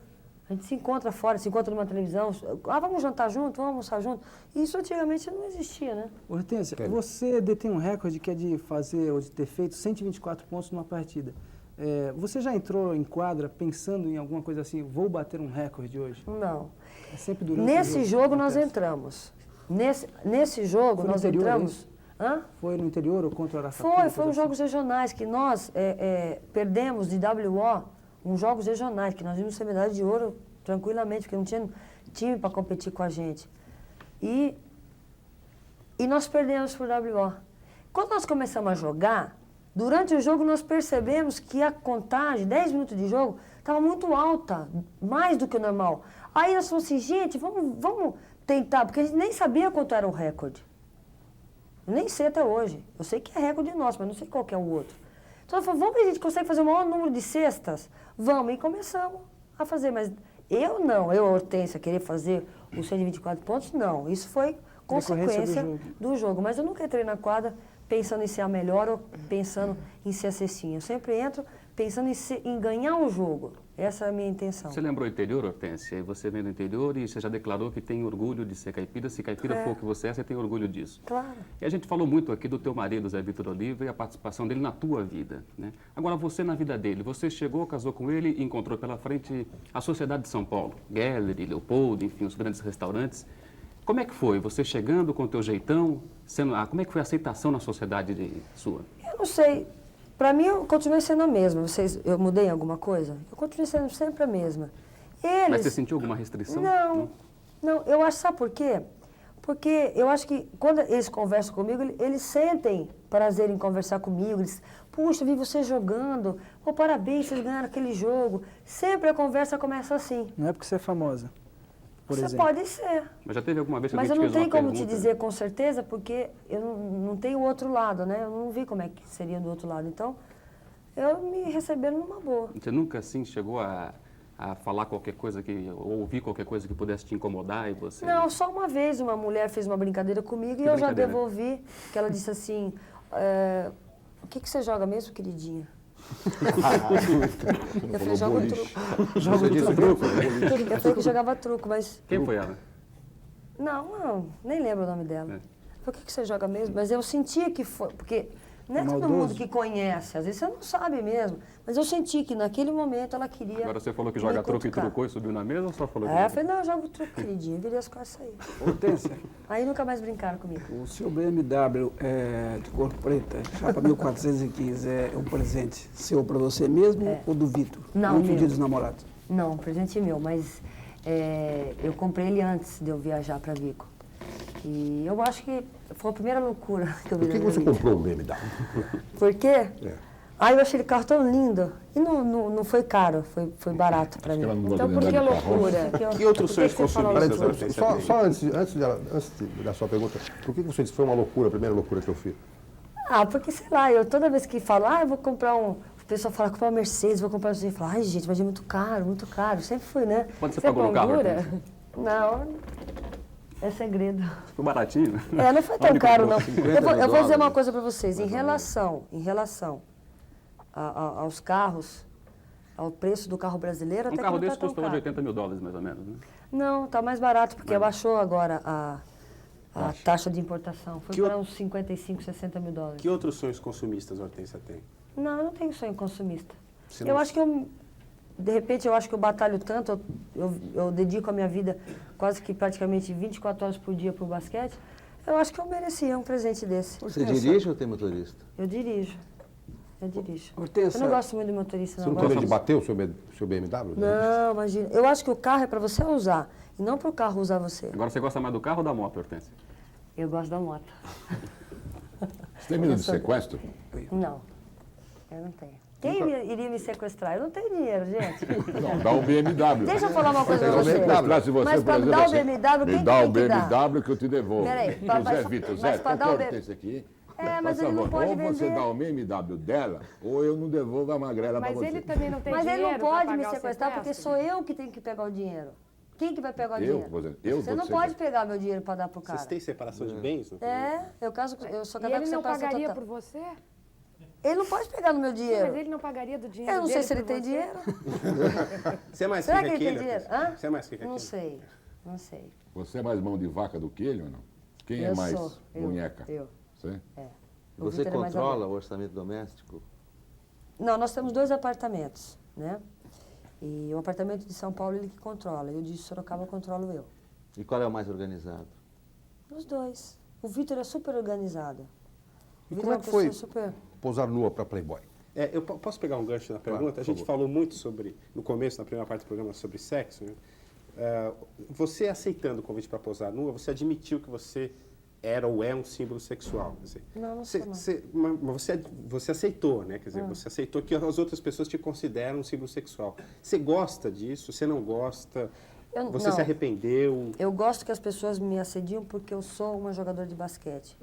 A gente se encontra fora, se encontra numa televisão. Vamos jantar junto, vamos almoçar junto. Isso antigamente não existia, né? Hortência, você detém um recorde que é de fazer ou de ter feito 124 pontos numa partida. Você já entrou em quadra pensando em alguma coisa assim, vou bater um recorde hoje? Não. É sempre durante Nesse jogo nós entramos. Nesse jogo nós entramos... Hã? Foi no interior ou contra o Araçatuba? Foram jogos regionais que nós perdemos de WO, uns jogos regionais, que nós vimos ser medalha de ouro tranquilamente, porque não tinha time para competir com a gente. E nós perdemos por WO. Quando nós começamos a jogar, durante o jogo nós percebemos que a contagem, 10 minutos de jogo, estava muito alta, mais do que o normal. Aí nós falamos assim, gente, vamos tentar, porque a gente nem sabia quanto era o recorde. Eu nem sei até hoje. Eu sei que é recorde nosso, mas não sei qual que é o outro. Então eu falei, vamos ver se a gente consegue fazer o maior número de cestas? Vamos, e começamos a fazer. Mas eu, Hortência, querer fazer os 124 pontos, não. Isso foi consequência do jogo. Mas eu nunca entrei na quadra pensando em ser a melhor ou pensando em ser a cestinha. Eu sempre entro pensando em ganhar o jogo. Essa é a minha intenção. Você lembrou o interior, Hortência? E você vem do interior e você já declarou que tem orgulho de ser caipira. Se caipira for o que você tem orgulho disso. Claro. E a gente falou muito aqui do teu marido, Zé Vitor Oliva, e a participação dele na tua vida, né? Agora, você na vida dele, você chegou, casou com ele e encontrou pela frente a sociedade de São Paulo, Gallery, Leopoldo, enfim, os grandes restaurantes. Como é que foi? Você chegando com o teu jeitão, como é que foi a aceitação na sociedade sua? Eu não sei. Para mim, eu continuei sendo a mesma. Eu mudei em alguma coisa? Eu continuei sendo sempre a mesma. Mas você sentiu alguma restrição? Não. Eu acho, sabe por quê? Porque eu acho que quando eles conversam comigo, eles sentem prazer em conversar comigo. Eles, puxa, vi você jogando. Pô, parabéns, vocês ganharam aquele jogo. Sempre a conversa começa assim. Não é porque você é famosa, por exemplo. Pode ser. Mas já teve alguma vez que Mas alguém eu te não fez tenho uma como te pergunta? dizer com certeza, porque eu não tenho o outro lado, né? Eu não vi como é que seria do outro lado. Então, eu me receberam numa boa. Você nunca, assim, chegou a falar qualquer coisa, ou ouvir qualquer coisa que pudesse te incomodar e você... Não, só uma vez uma mulher fez uma brincadeira comigo e eu já devolvi, que ela disse assim, o que você joga mesmo, queridinha? Eu falei, jogo truco. Você disse truco? Eu falei que jogava truco, mas... Quem foi ela? Não, nem lembro o nome dela. Eu falei, o que você joga mesmo? Mas eu sentia que foi, porque não é todo mundo que conhece, às vezes você não sabe mesmo. Mas eu senti que naquele momento ela queria... Agora você falou que joga truco e trucou e subiu na mesa ou só falou que... Eu falei, não, eu jogo truco, queridinha. Eu virei as costas e saí. Hortência, Aí nunca mais brincaram comigo. o seu BMW de cor preta, chapa 1415, é um presente seu para você mesmo ou do Vitor? Não, no dia meu. dos namorados? Não, presente meu, mas eu comprei ele antes de eu viajar para Vico. E eu acho que foi a primeira loucura que eu vi. Por que na minha você vida. comprou um BMW? Por quê? Eu achei ele carro tão lindo. E não foi caro, foi barato para mim. Então, por que loucura? Que outros sonhos consumistas, Peraí, Hortência? só antes da sua pergunta, por que você disse que foi uma loucura, a primeira loucura que eu fiz? Porque sei lá, toda vez que falo, eu vou comprar o pessoal fala, comprar uma Mercedes, vou comprar um Mercedes. Ai, gente, mas é muito caro. Sempre fui, né? Quando você pagou no carro? Não, é segredo. Foi baratinho? Não foi tão caro, não. Eu vou dizer uma $50 coisa para vocês. Em relação aos carros, ao preço do carro brasileiro, até Um que carro não desse tá tão custava de caro. $80 mil, mais ou menos, né? Não, tá mais barato, porque abaixou agora a taxa de importação. Foi para uns 55, 60 mil dólares. Que outros sonhos consumistas a Hortência tem? Não, eu não tenho sonho consumista. Você Eu não- acho que eu de repente, eu acho que eu batalho tanto, eu dedico a minha vida quase que praticamente 24 horas por dia para o basquete, eu acho que eu merecia um presente desse. Você dirige ou tem motorista? Eu dirijo. Hortência, Eu não gosto muito de motorista, Você não. não tem medo de bater o seu BMW? Não, imagina. Eu acho que o carro é para você usar, e não para o carro usar você. Agora você gosta mais do carro ou da moto, Hortência? Eu gosto da moto. Você tem medo de sequestro? Não, eu não tenho. Quem iria me sequestrar? Eu não tenho dinheiro, gente. Não, dá um BMW. Deixa eu falar uma coisa pra Se eu você. sequestrasse você, Mas por pra exemplo, dar o assim, BMW, me quem dá que o tem que dar? BMW que eu te devolvo. Peraí, O Zé Vitor, Zé, mas pra dar o corta BMW esse aqui. mas Por ele não favor, pode ou você vender. dá o BMW dela, ou eu não devolvo a magrela pra Mas você. ele também não tem Mas ele dinheiro não pode pra me pagar o sequestrar porque sequestro? sou eu que tenho que pegar o dinheiro. Quem que vai pegar o Eu, dinheiro? por exemplo, eu Você vou não te pode sequestrar. pegar meu dinheiro para dar pro cara. Vocês têm separação de bens? Não? Eu sou E casada ele com não separação pagaria total. por você? Ele não pode pegar no meu dinheiro. Mas ele não pagaria do dinheiro Eu não sei dele se ele por tem você? dinheiro. Você é mais Será rica que ele tem ele, dinheiro? Hortência? Hã? Você é mais rica que Não ele? sei, não sei. Você é mais mão de vaca do que ele ou não? Quem é Eu mais sou, munheca? eu. Você? O Você Vitor é mais controla aberto. o orçamento doméstico? Não, nós temos 2 apartamentos, né? E o apartamento de São Paulo ele que controla, e o de Sorocaba controlo eu. E qual é o mais organizado? Os 2. O Vitor é super organizado. E O como Vitor é uma que foi pessoa super... posar nua para Playboy? Eu posso pegar um gancho na pergunta? Claro, A gente por falou muito sobre, no começo, na primeira parte do programa, sobre sexo. Né? Você aceitando o convite para posar nua, você admitiu que você era ou é um símbolo sexual. Quer dizer, Não sou, não. mas você aceitou, né? Quer dizer, você aceitou que as outras pessoas te consideram um símbolo sexual. Você gosta disso? Você não gosta? Você não. se arrependeu? Eu gosto que as pessoas me assediam porque eu sou uma jogadora de basquete.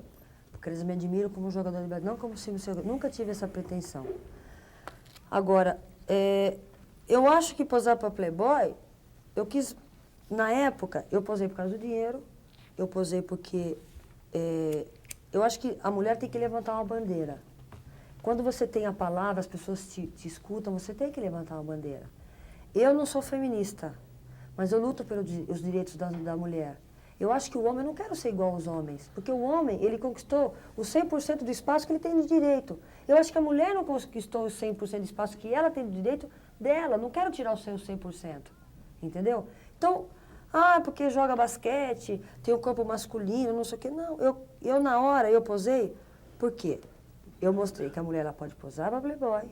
Porque eles me admiram como jogador de basquete, não como símbolo sexual. Nunca tive essa pretensão. Agora, eu acho que posar para Playboy, eu quis... Na época, eu posei por causa do dinheiro, eu posei porque... eu acho que a mulher tem que levantar uma bandeira. Quando você tem a palavra, as pessoas te escutam, você tem que levantar uma bandeira. Eu não sou feminista, mas eu luto pelos direitos da mulher. Eu acho que o homem, eu não quero ser igual aos homens, porque o homem, ele conquistou o 100% do espaço que ele tem de direito. Eu acho que a mulher não conquistou o 100% do espaço que ela tem de direito dela. Não quero tirar o seu 100%, entendeu? Então, porque joga basquete, tem o corpo masculino, não sei o quê. Não, eu na hora, eu posei, por quê? Eu mostrei que a mulher ela pode posar para Playboy,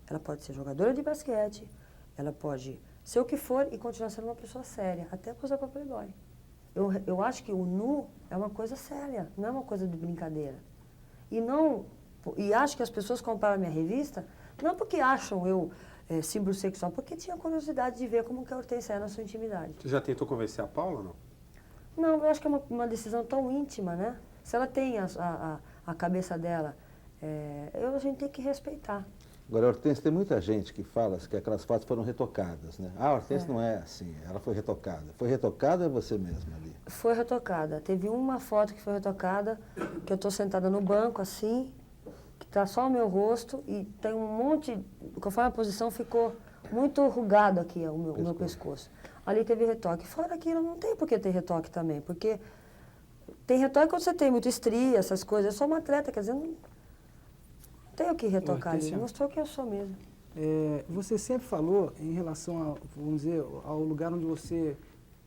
ela pode ser jogadora de basquete, ela pode ser o que for e continuar sendo uma pessoa séria, até posar para Playboy. Eu acho que o nu é uma coisa séria, não é uma coisa de brincadeira. E acho que as pessoas compraram a minha revista, não porque acham eu símbolo sexual, porque tinha curiosidade de ver como que a Hortência é na sua intimidade. Você já tentou convencer a Paula ou não? Não, eu acho que é uma decisão tão íntima, né? Se ela tem a cabeça dela, a gente tem que respeitar. Agora, a Hortência, tem muita gente que fala que aquelas fotos foram retocadas, né? A Hortência não é assim, ela foi retocada. Foi retocada ou é você mesma ali? Foi retocada. Teve uma foto que foi retocada, que eu estou sentada no banco, assim, que está só o meu rosto e tem um monte, conforme a posição, ficou muito rugado aqui o meu pescoço. Ali teve retoque. Fora aquilo, não tem por que ter retoque também, porque tem retoque quando você tem muita estria, essas coisas. Eu sou uma atleta, quer dizer, não tem o que retocar ali. Mostrou quem eu sou mesmo. Você sempre falou em relação, vamos dizer, ao lugar onde você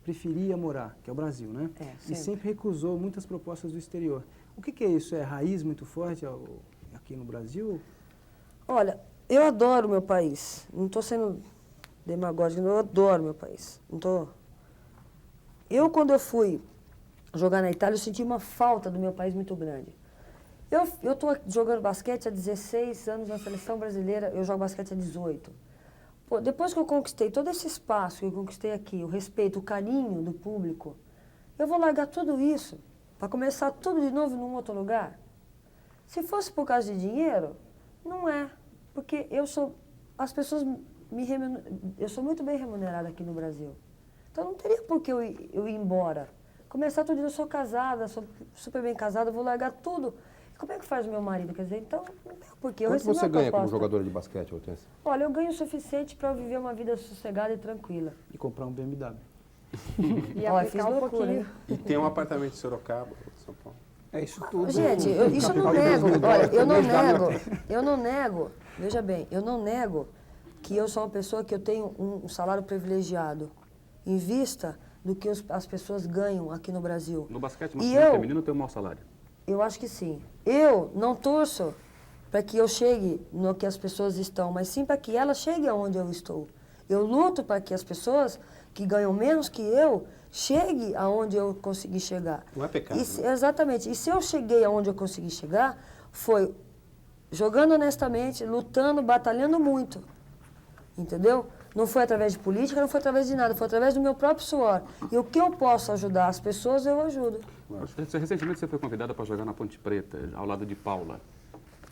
preferia morar, que é o Brasil, né? E sempre recusou muitas propostas do exterior. O que é isso? É raiz muito forte aqui no Brasil? Olha, eu adoro meu país. Não estou sendo demagógica, eu adoro meu país. Quando eu fui jogar na Itália, eu senti uma falta do meu país muito grande. Eu estou jogando basquete há 16 anos na seleção brasileira, eu jogo basquete há 18. Pô, depois que eu conquistei todo esse espaço que eu conquistei aqui, o respeito, o carinho do público, eu vou largar tudo isso para começar tudo de novo num outro lugar? Se fosse por causa de dinheiro, não é. Porque as pessoas eu sou muito bem remunerada aqui no Brasil. Então não teria por que eu ir embora. Começar tudo, eu sou casada, sou super bem casada, vou largar tudo. Como é que faz o meu marido? Quer dizer, então, não tem porquê. Quanto você ganha como jogadora de basquete, Hortência? Olha, eu ganho o suficiente para eu viver uma vida sossegada e tranquila. E comprar um BMW. E Olha, fiz aplicar um loucura, pouquinho. hein? E tem um apartamento em Sorocaba, São Paulo. É isso tudo. Gente, isso eu não nego. Olha, eu não nego, veja bem, eu não nego que eu sou uma pessoa que eu tenho um salário privilegiado em vista do que as pessoas ganham aqui no Brasil. No basquete masculino e feminino tem um mau salário? Eu acho que sim. Eu não torço para que eu chegue no que as pessoas estão, mas sim para que elas cheguem aonde eu estou. Eu luto para que as pessoas que ganham menos que eu cheguem aonde eu consegui chegar. Não é pecado. Exatamente. E se eu cheguei aonde eu consegui chegar, foi jogando honestamente, lutando, batalhando muito. Entendeu? Não foi através de política, não foi através de nada, foi através do meu próprio suor. E o que eu posso ajudar as pessoas, eu ajudo. Recentemente você foi convidada para jogar na Ponte Preta, ao lado de Paula.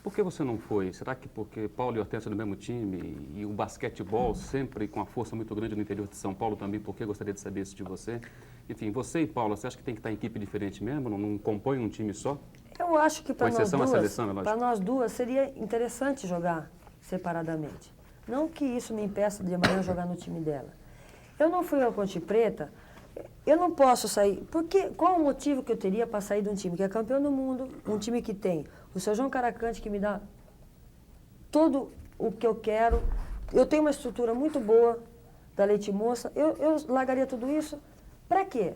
Por que você não foi? Será que porque Paula e Hortência no mesmo time e o basquetebol sempre com a força muito grande no interior de São Paulo também? Por que gostaria de saber isso de você? Enfim, você e Paula, você acha que tem que estar em equipe diferente mesmo? Não compõe um time só? Eu acho que para nós, nós duas seria interessante jogar separadamente. Não que isso me impeça de amanhã jogar no time dela. Eu não fui à Ponte Preta, eu não posso sair. Porque qual o motivo que eu teria para sair de um time que é campeão do mundo, um time que tem o seu João Caracante, que me dá tudo o que eu quero, eu tenho uma estrutura muito boa da Leite Moça, eu largaria tudo isso para quê?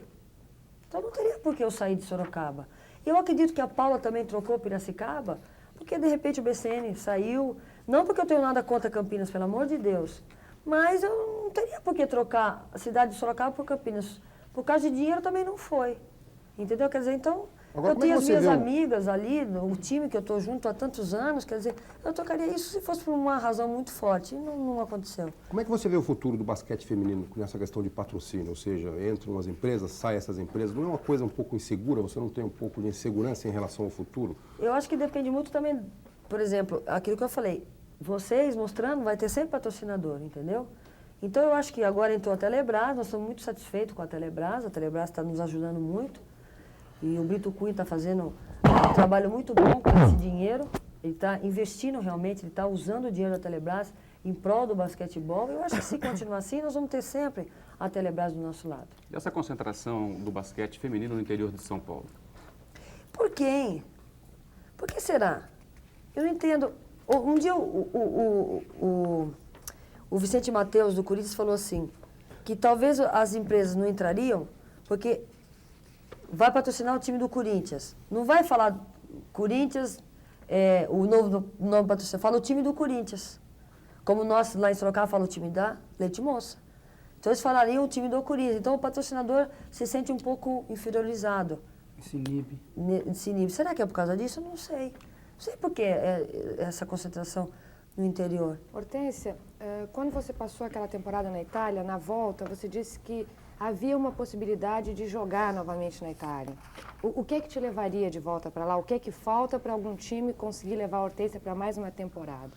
Então não teria por que eu sair de Sorocaba. Eu acredito que a Paula também trocou Piracicaba, porque de repente o BCN saiu, não porque eu tenho nada contra Campinas, pelo amor de Deus, mas eu não teria por que trocar a cidade de Sorocaba por Campinas. Por causa de dinheiro também não foi. Entendeu? Quer dizer, então, agora, eu tenho as minhas amigas ali, o time que eu estou junto há tantos anos, quer dizer, eu trocaria isso se fosse por uma razão muito forte, e não aconteceu. Como é que você vê o futuro do basquete feminino nessa questão de patrocínio? Ou seja, entram as empresas, saem essas empresas, não é uma coisa um pouco insegura? Você não tem um pouco de insegurança em relação ao futuro? Eu acho que depende muito também, por exemplo, aquilo que eu falei, vocês mostrando, vai ter sempre patrocinador, entendeu? Então, eu acho que agora entrou a Telebrás, nós estamos muito satisfeitos com a Telebrás está nos ajudando muito. E o Brito Cunha está fazendo um trabalho muito bom com esse dinheiro. Ele está investindo realmente, ele está usando o dinheiro da Telebrás em prol do basquetebol. Eu acho que se continuar assim, nós vamos ter sempre a Telebrás do nosso lado. E essa concentração do basquete feminino no interior de São Paulo? Por quem? Por que será? Eu não entendo. Um dia o Vicente Mateus, do Corinthians, falou assim, que talvez as empresas não entrariam porque vai patrocinar o time do Corinthians. Não vai falar Corinthians, o novo patrocinador, fala o time do Corinthians. Como nós lá em Sorocaba fala o time da Leite Moça. Então eles falariam o time do Corinthians. Então o patrocinador se sente um pouco inferiorizado. Se inibe. Se inibe. Será que é por causa disso? Eu não sei. Não sei por que essa concentração no interior. Hortência, quando você passou aquela temporada na Itália, na volta, você disse que havia uma possibilidade de jogar novamente na Itália. O que é que te levaria de volta para lá? O que é que falta para algum time conseguir levar a Hortência para mais uma temporada?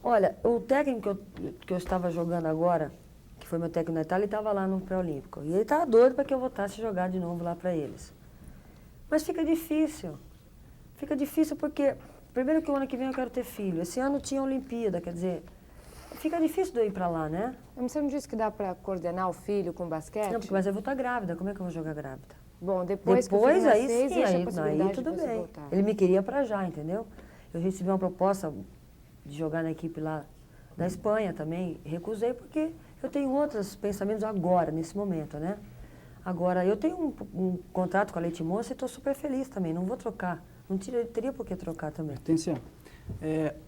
Olha, o técnico que eu estava jogando agora, que foi meu técnico na Itália, ele estava lá no pré-olímpico. E ele estava doido para que eu voltasse a jogar de novo lá para eles. Mas fica difícil. Fica difícil porque, primeiro que o ano que vem eu quero ter filho. Esse ano tinha Olimpíada, quer dizer, fica difícil de eu ir para lá, né? Mas você não disse que dá para coordenar o filho com basquete? Não, porque mas eu vou estar grávida. Como é que eu vou jogar grávida? Bom, depois que aí nascer, sim, aí tudo bem. Voltar. Ele me queria para já, entendeu? Eu recebi uma proposta de jogar na equipe lá da Espanha também. Recusei porque eu tenho outros pensamentos agora, nesse momento, né? Agora, eu tenho um contrato com a Leite Moça e estou super feliz também. Não vou trocar. Não teria por que trocar também. Atenção.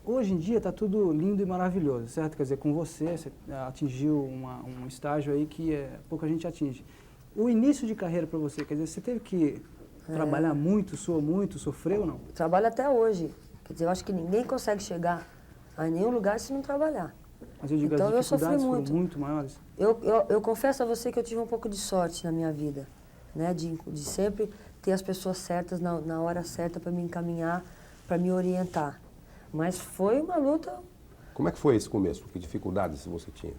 Hoje em dia está tudo lindo e maravilhoso, certo? Quer dizer, com você atingiu um estágio aí que pouca gente atinge. O início de carreira para você, quer dizer, você teve que trabalhar muito, suou muito, sofreu ou não? Trabalho até hoje. Quer dizer, eu acho que ninguém consegue chegar a nenhum lugar se não trabalhar. Mas eu digo, então, as dificuldades foram muito maiores? Eu confesso a você que eu tive um pouco de sorte na minha vida, né? De sempre ter as pessoas certas na hora certa para me encaminhar, para me orientar. Mas foi uma luta. Como é que foi esse começo? Que dificuldades você tinha?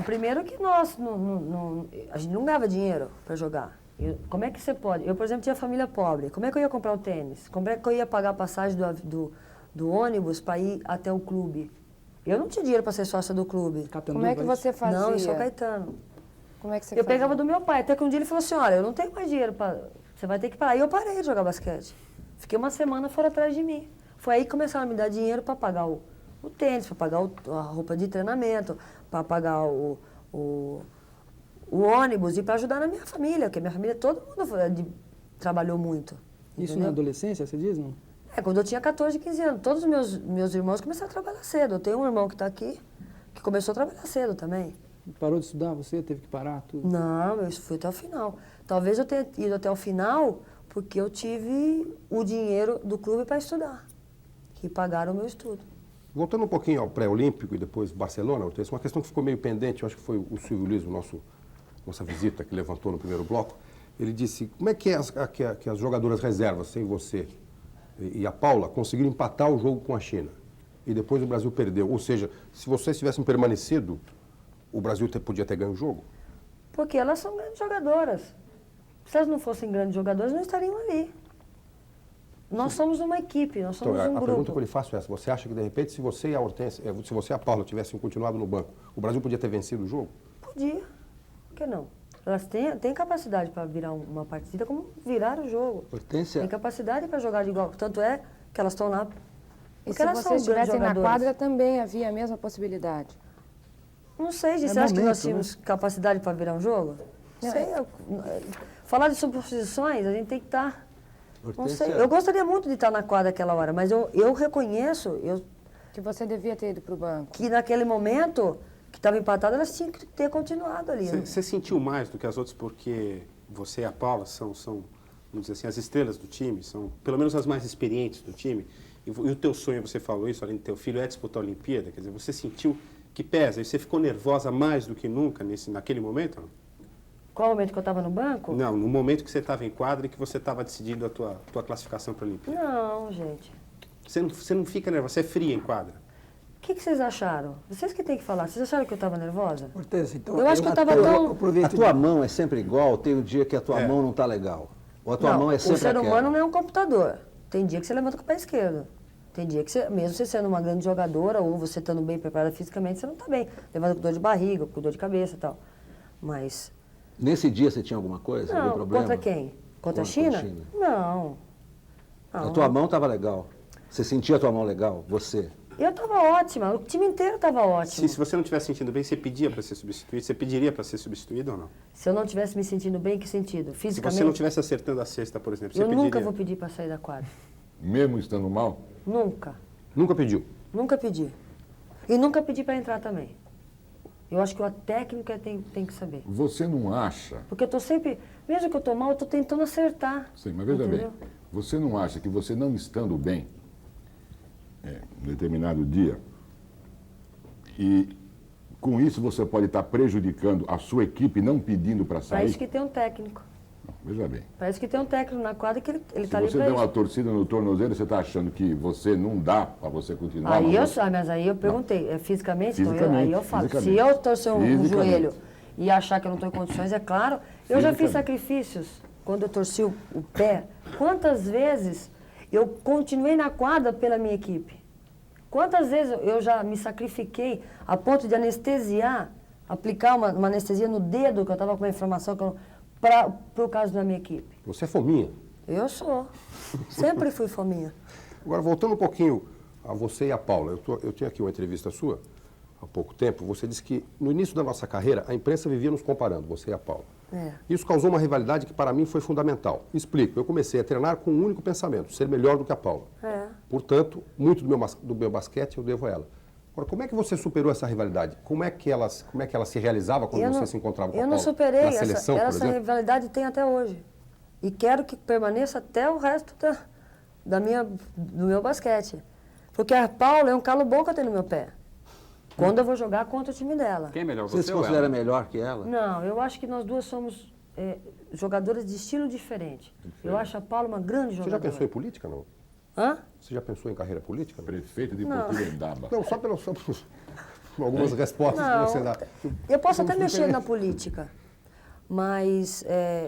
Primeiro que nós, a gente não ganhava dinheiro para jogar. Como é que você pode? Eu, por exemplo, tinha família pobre. Como é que eu ia comprar o tênis? Como é que eu ia pagar a passagem do ônibus para ir até o clube? Eu não tinha dinheiro para ser sócia do clube. Como é que você fazia? Não, eu sou Caetano. Como é que você fazia? Eu pegava do meu pai. Até que um dia ele falou assim, olha, eu não tenho mais dinheiro, você vai ter que parar. E eu parei de jogar basquete. Fiquei uma semana fora atrás de mim. Foi aí que começaram a me dar dinheiro para pagar o o tênis, para pagar a roupa de treinamento, para pagar o ônibus e para ajudar na minha família, porque minha família, todo mundo trabalhou muito. Isso entendeu? na adolescência, você diz, não? Quando eu tinha 14, 15 anos. Todos os meus irmãos começaram a trabalhar cedo. Eu tenho um irmão que está aqui, que começou a trabalhar cedo também. Parou de estudar, você teve que parar tudo? Não, eu fui até o final. Talvez eu tenha ido até o final porque eu tive o dinheiro do clube para estudar, que pagaram o meu estudo. Voltando um pouquinho ao pré-olímpico e depois Barcelona, Hortência, uma questão que ficou meio pendente, eu acho que foi o Silvio Luiz, nossa visita, que levantou no primeiro bloco. Ele disse, como é que as jogadoras reservas, sem você e a Paula, conseguiram empatar o jogo com a China? E depois o Brasil perdeu. Ou seja, se vocês tivessem permanecido, o Brasil podia ter ganho o jogo? Porque elas são grandes jogadoras. Se elas não fossem grandes jogadoras, não estariam ali. Nós somos uma equipe, nós somos Então, um a grupo. pergunta que eu lhe faço é essa. Você acha que, de repente, se você e a Hortência, se você e a Paula tivessem continuado no banco, o Brasil podia ter vencido o jogo? Podia. Por que não? Elas têm capacidade para virar uma partida, como virar o jogo. Hortência, Tem capacidade para jogar de igual. Tanto é que elas estão lá. E Porque se elas são vocês grandes estivessem na jogadoras. quadra, também havia a mesma possibilidade. Não sei, É você acha que nós momento, tínhamos capacidade para virar um jogo? Não sei. Falar de suposições, a gente tem que estar. Não sei. Eu gostaria muito de estar na quadra naquela hora, mas eu reconheço Que você devia ter ido para o banco. que naquele momento que estava empatado, elas tinham que ter continuado ali. né? Você sentiu mais do que as outras porque você e a Paula são, vamos dizer assim, as estrelas do time, são pelo menos as mais experientes do time. E o teu sonho, você falou isso, além do teu filho, é disputar a Olimpíada. Quer dizer, você sentiu que pesa e você ficou nervosa mais do que nunca naquele momento? Não? Qual o momento que eu estava no banco? Não, no momento que você estava em quadra e que você estava decidindo a tua classificação para a Olimpíada. Não, gente. Você não fica nervosa, você é fria em quadra. O que vocês acharam? Vocês que têm que falar. Vocês acharam que eu estava nervosa? Hortência, então, Eu acho que eu estava tão... a tua mão é sempre igual, tem o dia que a tua mão não está legal. Ou a tua Não, mão é sempre o ser aquela. humano não é um computador. Tem dia que você levanta com o pé esquerdo. Tem dia que você, mesmo você sendo uma grande jogadora ou você estando bem preparada fisicamente, você não está bem. Levanta com dor de barriga, com dor de cabeça e tal. Mas... Nesse dia você tinha alguma coisa, algum Não, problema? contra quem? Contra a China? Não. A tua mão estava legal. Você sentia a tua mão legal? Você? Eu estava ótima, o time inteiro estava ótimo. Se você não estivesse sentindo bem, você pedia para ser substituído? Você pediria para ser substituído ou não? Se eu não estivesse me sentindo bem, em que sentido? Fisicamente? Se você não estivesse acertando a cesta, por exemplo, você Eu pediria? nunca vou pedir para sair da quadra. Mesmo estando mal? Nunca. Nunca pediu? Nunca pedi. E nunca pedi para entrar também. Eu acho que o técnico tem que saber. Você não acha... Porque eu estou sempre, mesmo que eu estou mal, eu estou tentando acertar. Sim, mas veja entendeu? bem, você não acha que você não estando bem, em determinado dia, e com isso você pode estar prejudicando a sua equipe não pedindo para Para sair? isso que tem um técnico. Não, veja bem, Para isso que tem um técnico na quadra que ele se está ali você para der isso. uma torcida no tornozelo, você está achando que você não dá para você continuar? Aí eu, você- mas aí eu perguntei, fisicamente? Então, Fisicamente, aí eu falo, se fisicamente. eu torcer um Fisicamente. joelho e achar que eu não estou em condições, é claro. Eu já fiz Fisicamente. sacrifícios quando eu torci o pé. Quantas vezes eu continuei na quadra pela minha equipe? Quantas vezes eu já me sacrifiquei a ponto de anestesiar, aplicar uma anestesia no dedo, que eu estava com uma inflamação, para o caso da minha equipe? Você é fominha. Eu sou. Sempre fui fominha. Agora, voltando um pouquinho a você e a Paula. Eu tinha aqui uma entrevista sua, há pouco tempo. Você disse que no início da nossa carreira, a imprensa vivia nos comparando, você e a Paula. Isso causou uma rivalidade que para mim foi fundamental. Explico, eu comecei a treinar com um único pensamento, ser melhor do que a Paula. Portanto, muito do meu basquete eu devo a ela. Agora, como é que você superou essa rivalidade? Como é que ela se realizava quando você se encontrava com a Eu Paula? não superei. Na seleção, por Essa exemplo? rivalidade tem até hoje. E quero que permaneça até o resto do meu basquete. Porque a Paula é um calo bom que eu tenho no meu pé. Quando eu vou jogar contra o time dela. Quem é melhor, Você você se ou considera ela? melhor que ela? Não, eu acho que nós duas somos jogadoras de estilo diferente. Eu acho a Paula uma grande Você já jogadora. pensou em política, não? Hã? Você já pensou em carreira política? Prefeito de Não. Portugal. Não, só pelas algumas respostas Não, que você dá. eu posso até Somos mexer na diferentes. política, mas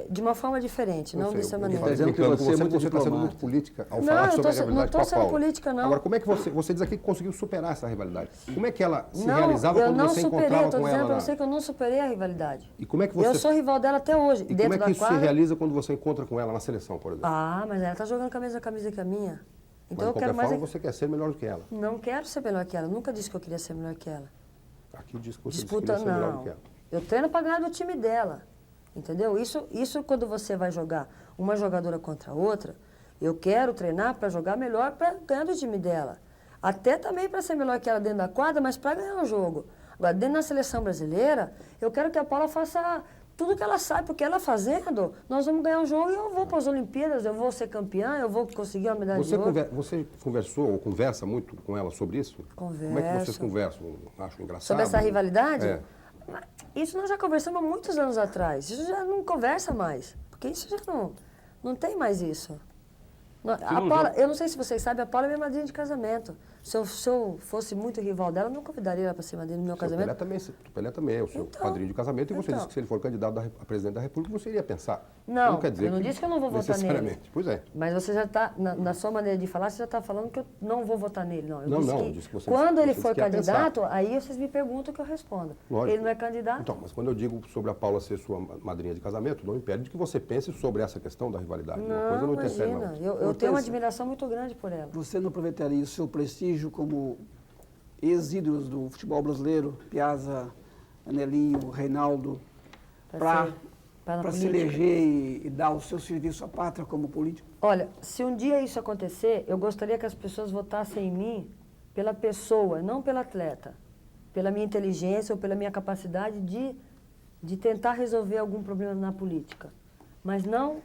de uma forma diferente, não dessa Eu maneira. tô dizendo que brincando você é muito está sendo diplomata. muito política ao Não, falar eu sobre tô a se- não rivalidade tô com a sendo Paula. política, não. Agora, como é que você diz aqui que conseguiu superar essa rivalidade? Como é que ela se Não, realizava eu quando não você superei, encontrava eu tô com dizendo ela pra lá? você que eu não superei a rivalidade. E como é que Eu você, sou rival dela até hoje, e como dentro é que da isso se quadra. realiza quando você encontra com ela na seleção, por exemplo? Ah, mas ela tá jogando com a mesma camisa que a minha. Mas, Então eu de quero qualquer mais... forma, você quer ser melhor do que ela. Não quero ser melhor que ela, nunca disse que eu queria ser melhor que ela. Aqui diz que você Disputa, queria ser melhor do não. que ela. Eu treino para ganhar do time dela, entendeu? Isso quando você vai jogar uma jogadora contra a outra, eu quero treinar para jogar melhor para ganhar do time dela. Até também para ser melhor que ela dentro da quadra, mas para ganhar o jogo. Agora, dentro da seleção brasileira, eu quero que a Paula faça tudo que ela sabe, porque ela fazendo, nós vamos ganhar o jogo e eu vou para as Olimpíadas, eu vou ser campeã, eu vou conseguir uma medalha de ouro. Você conversou ou conversa muito com ela sobre isso? Converso. Como é que vocês conversam? Acho engraçado. Sobre essa rivalidade? É. Isso nós já conversamos há muitos anos atrás. Isso já não conversa mais. Porque isso já não tem mais isso. A Paula, eu não sei se vocês sabem, a Paula é minha madrinha de casamento. Se eu fosse muito rival dela, eu não convidaria ela para ser madrinha do meu casamento. O Pelé também é o seu padrinho de casamento e você disse que se ele for candidato a presidente da República, você iria pensar. Não, quer dizer eu não disse que eu não vou votar nele. Pois é. Mas você já está, na sua maneira de falar, você já está falando que eu não vou votar nele. Não, eu disse que você quando ele disse for que ia candidato, pensar. aí vocês me perguntam que eu respondo. Lógico. Ele não é candidato? Então, mas quando eu digo sobre a Paula ser sua madrinha de casamento, não impede de que você pense sobre essa questão da rivalidade. Uma coisa não interfere na imagina. outra. Eu tenho uma admiração muito grande por ela. Você não aproveitaria o seu prestígio como ex-ídolos do futebol brasileiro, Piazza, Anelinho, Reinaldo, para se eleger e dar o seu serviço à pátria como político? Olha, se um dia isso acontecer, eu gostaria que as pessoas votassem em mim pela pessoa, não pelo atleta. Pela minha inteligência ou pela minha capacidade de tentar resolver algum problema na política. Mas não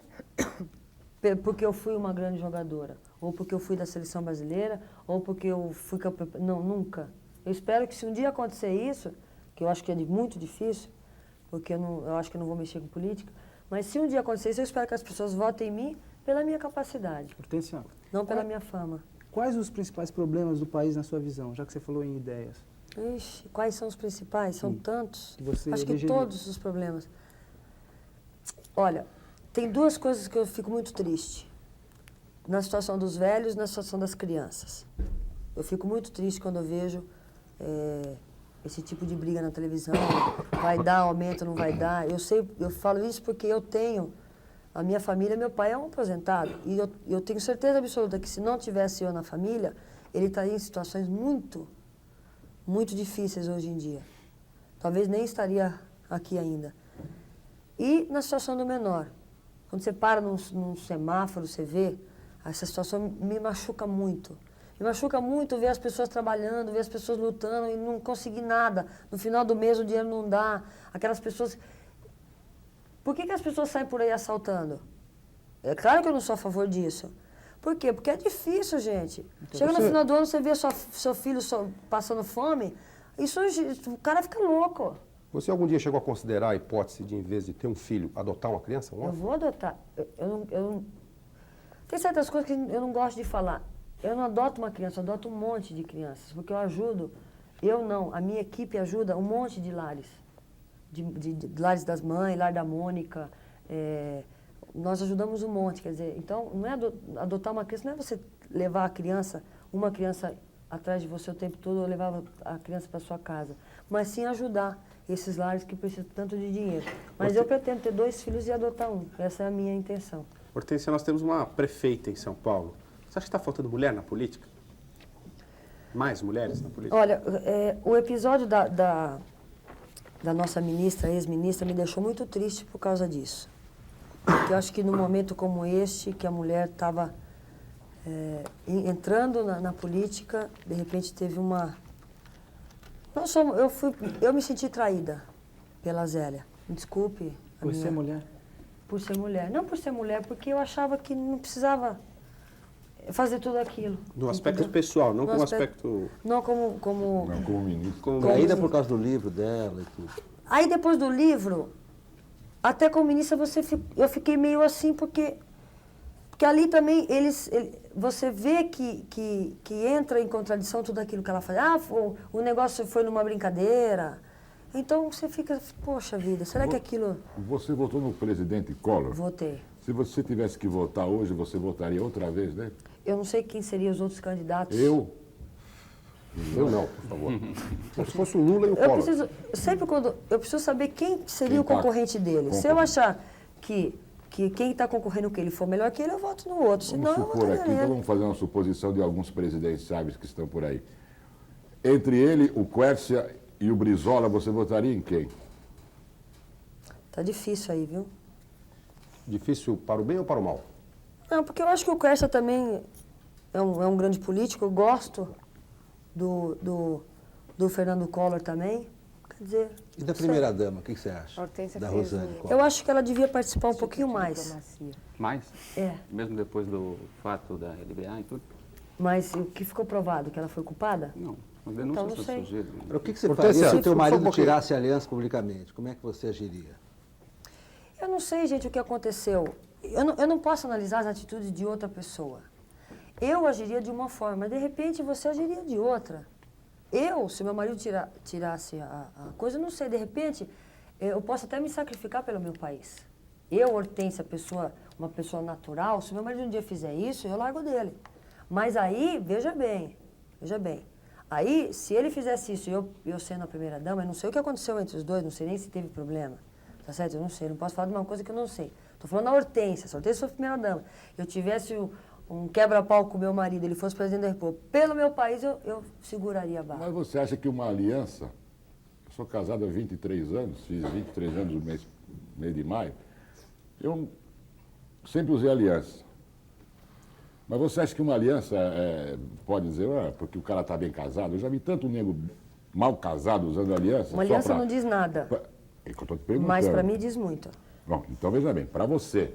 porque eu fui uma grande jogadora, ou porque eu fui da seleção brasileira, ou porque eu fui campeã. Não, nunca. Eu espero que se um dia acontecer isso, que eu acho que é muito difícil, porque eu acho que eu não vou mexer com política, mas se um dia acontecer isso, eu espero que as pessoas votem em mim pela minha capacidade, Hortência, não pela minha fama. quais os principais problemas do país na sua visão, já que você falou em ideias? Ixi, quais são os principais? São tantos. Você Acho que elegeria. todos os problemas. Olha, tem duas coisas que eu fico muito triste. Na situação dos velhos e na situação das crianças. Eu fico muito triste quando eu vejo esse tipo de briga na televisão. Vai dar aumento, não vai dar. Eu falo isso porque eu tenho... A minha família, meu pai é um aposentado. E eu tenho certeza absoluta que se não tivesse eu na família, ele estaria em situações muito difíceis hoje em dia. Talvez nem estaria aqui ainda. E na situação do menor. Quando você para num semáforo, você vê, essa situação me machuca muito. Me machuca muito ver as pessoas trabalhando, ver as pessoas lutando e não conseguir nada. No final do mês o dinheiro não dá. Aquelas pessoas... Por que as pessoas saem por aí assaltando? É claro que eu não sou a favor disso. Por quê? Porque é difícil, gente. Então, Chega no final do ano, você vê seu filho passando fome, o cara fica louco. Você algum dia chegou a considerar a hipótese de, em vez de ter um filho, adotar uma criança? Eu vou adotar. Tem certas coisas que eu não gosto de falar. Eu não adoto uma criança, eu adoto um monte de crianças, porque eu ajudo, a minha equipe ajuda um monte de lares. De lares das mães, lar da Mônica, nós ajudamos um monte, quer dizer, então não é adotar uma criança, não é você levar uma criança atrás de você o tempo todo ou levar a criança para sua casa, mas sim ajudar esses lares que precisam tanto de dinheiro. Mas eu pretendo ter 2 filhos e adotar um, essa é a minha intenção. Hortência, nós temos uma prefeita em São Paulo. Você acha que está faltando mulher na política? Mais mulheres na política? Olha, o episódio da nossa ministra, ex-ministra, me deixou muito triste por causa disso. Porque eu acho que num momento como este, que a mulher estava entrando na política, de repente teve uma... Eu me senti traída pela Zélia. Me desculpe. Por ser mulher? Por ser mulher. Não por ser mulher, porque eu achava que não precisava fazer tudo aquilo. No aspecto pessoal, não como aspecto... Não como Não, como ministro. Traída por causa do livro dela e tudo. Aí depois do livro, até como ministra, eu fiquei meio assim, porque ali também você vê que entra em contradição tudo aquilo que ela faz. O negócio foi numa brincadeira. Então você fica, poxa vida, será que aquilo... Você votou no presidente Collor? Votei. Se você tivesse que votar hoje, você votaria outra vez, né? Eu não sei quem seriam os outros candidatos. Eu não, por favor. Se fosse o Lula e o Collor. Eu preciso saber quem seria o concorrente dele. Se eu achar que que quem está concorrendo com ele for melhor que ele, eu voto no outro. Senão, Vamos supor aqui, então vamos fazer uma suposição de alguns presidenciáveis que estão por aí. Entre ele, o Quércia e o Brizola, você votaria em quem? Tá difícil aí, viu? Difícil para o bem ou para o mal? Não, porque eu acho que o Quércia também é um grande político. Eu gosto do Fernando Collor também. Quer dizer... E da primeira-dama, o que você acha? Hortência Da fez Rosane o- Collor. Eu acho que ela devia participar um pouquinho mais. Mais? É. Mesmo depois do fato da LBA e tudo? Mas o que ficou provado? Que ela foi culpada? Não. Uma denúncia Então, não foi sei. surgida. Agora, o que você Hortência, faria se o teu só um marido pouquinho. tirasse a aliança publicamente? Como é que você agiria? Eu não sei, gente, o que aconteceu. Eu não posso analisar as atitudes de outra pessoa. Eu agiria de uma forma, mas de repente você agiria de outra. Se meu marido tirasse a coisa, eu não sei, de repente, eu posso até me sacrificar pelo meu país. Hortência, uma pessoa natural, se meu marido um dia fizer isso, eu largo dele. Mas aí, veja bem. Aí, se ele fizesse isso e eu sendo a primeira-dama, eu não sei o que aconteceu entre os dois, não sei nem se teve problema. Tá certo? Eu não sei, não posso falar de uma coisa que eu não sei. Estou falando da Hortência, se a Hortência fosse primeira-dama, eu tivesse um quebra-pau com o meu marido, ele fosse presidente da República, pelo meu país, eu seguraria a barra. Mas você acha que uma aliança... Eu sou casado há 23 anos, fiz 23 anos no mês de maio. Eu sempre usei aliança. Mas você acha que uma aliança pode dizer, porque o cara está bem casado? Eu já vi tanto nego mal casado usando aliança. Uma aliança não diz nada, É que eu estou te perguntando. mas para mim diz muito. Bom, então veja bem, para você,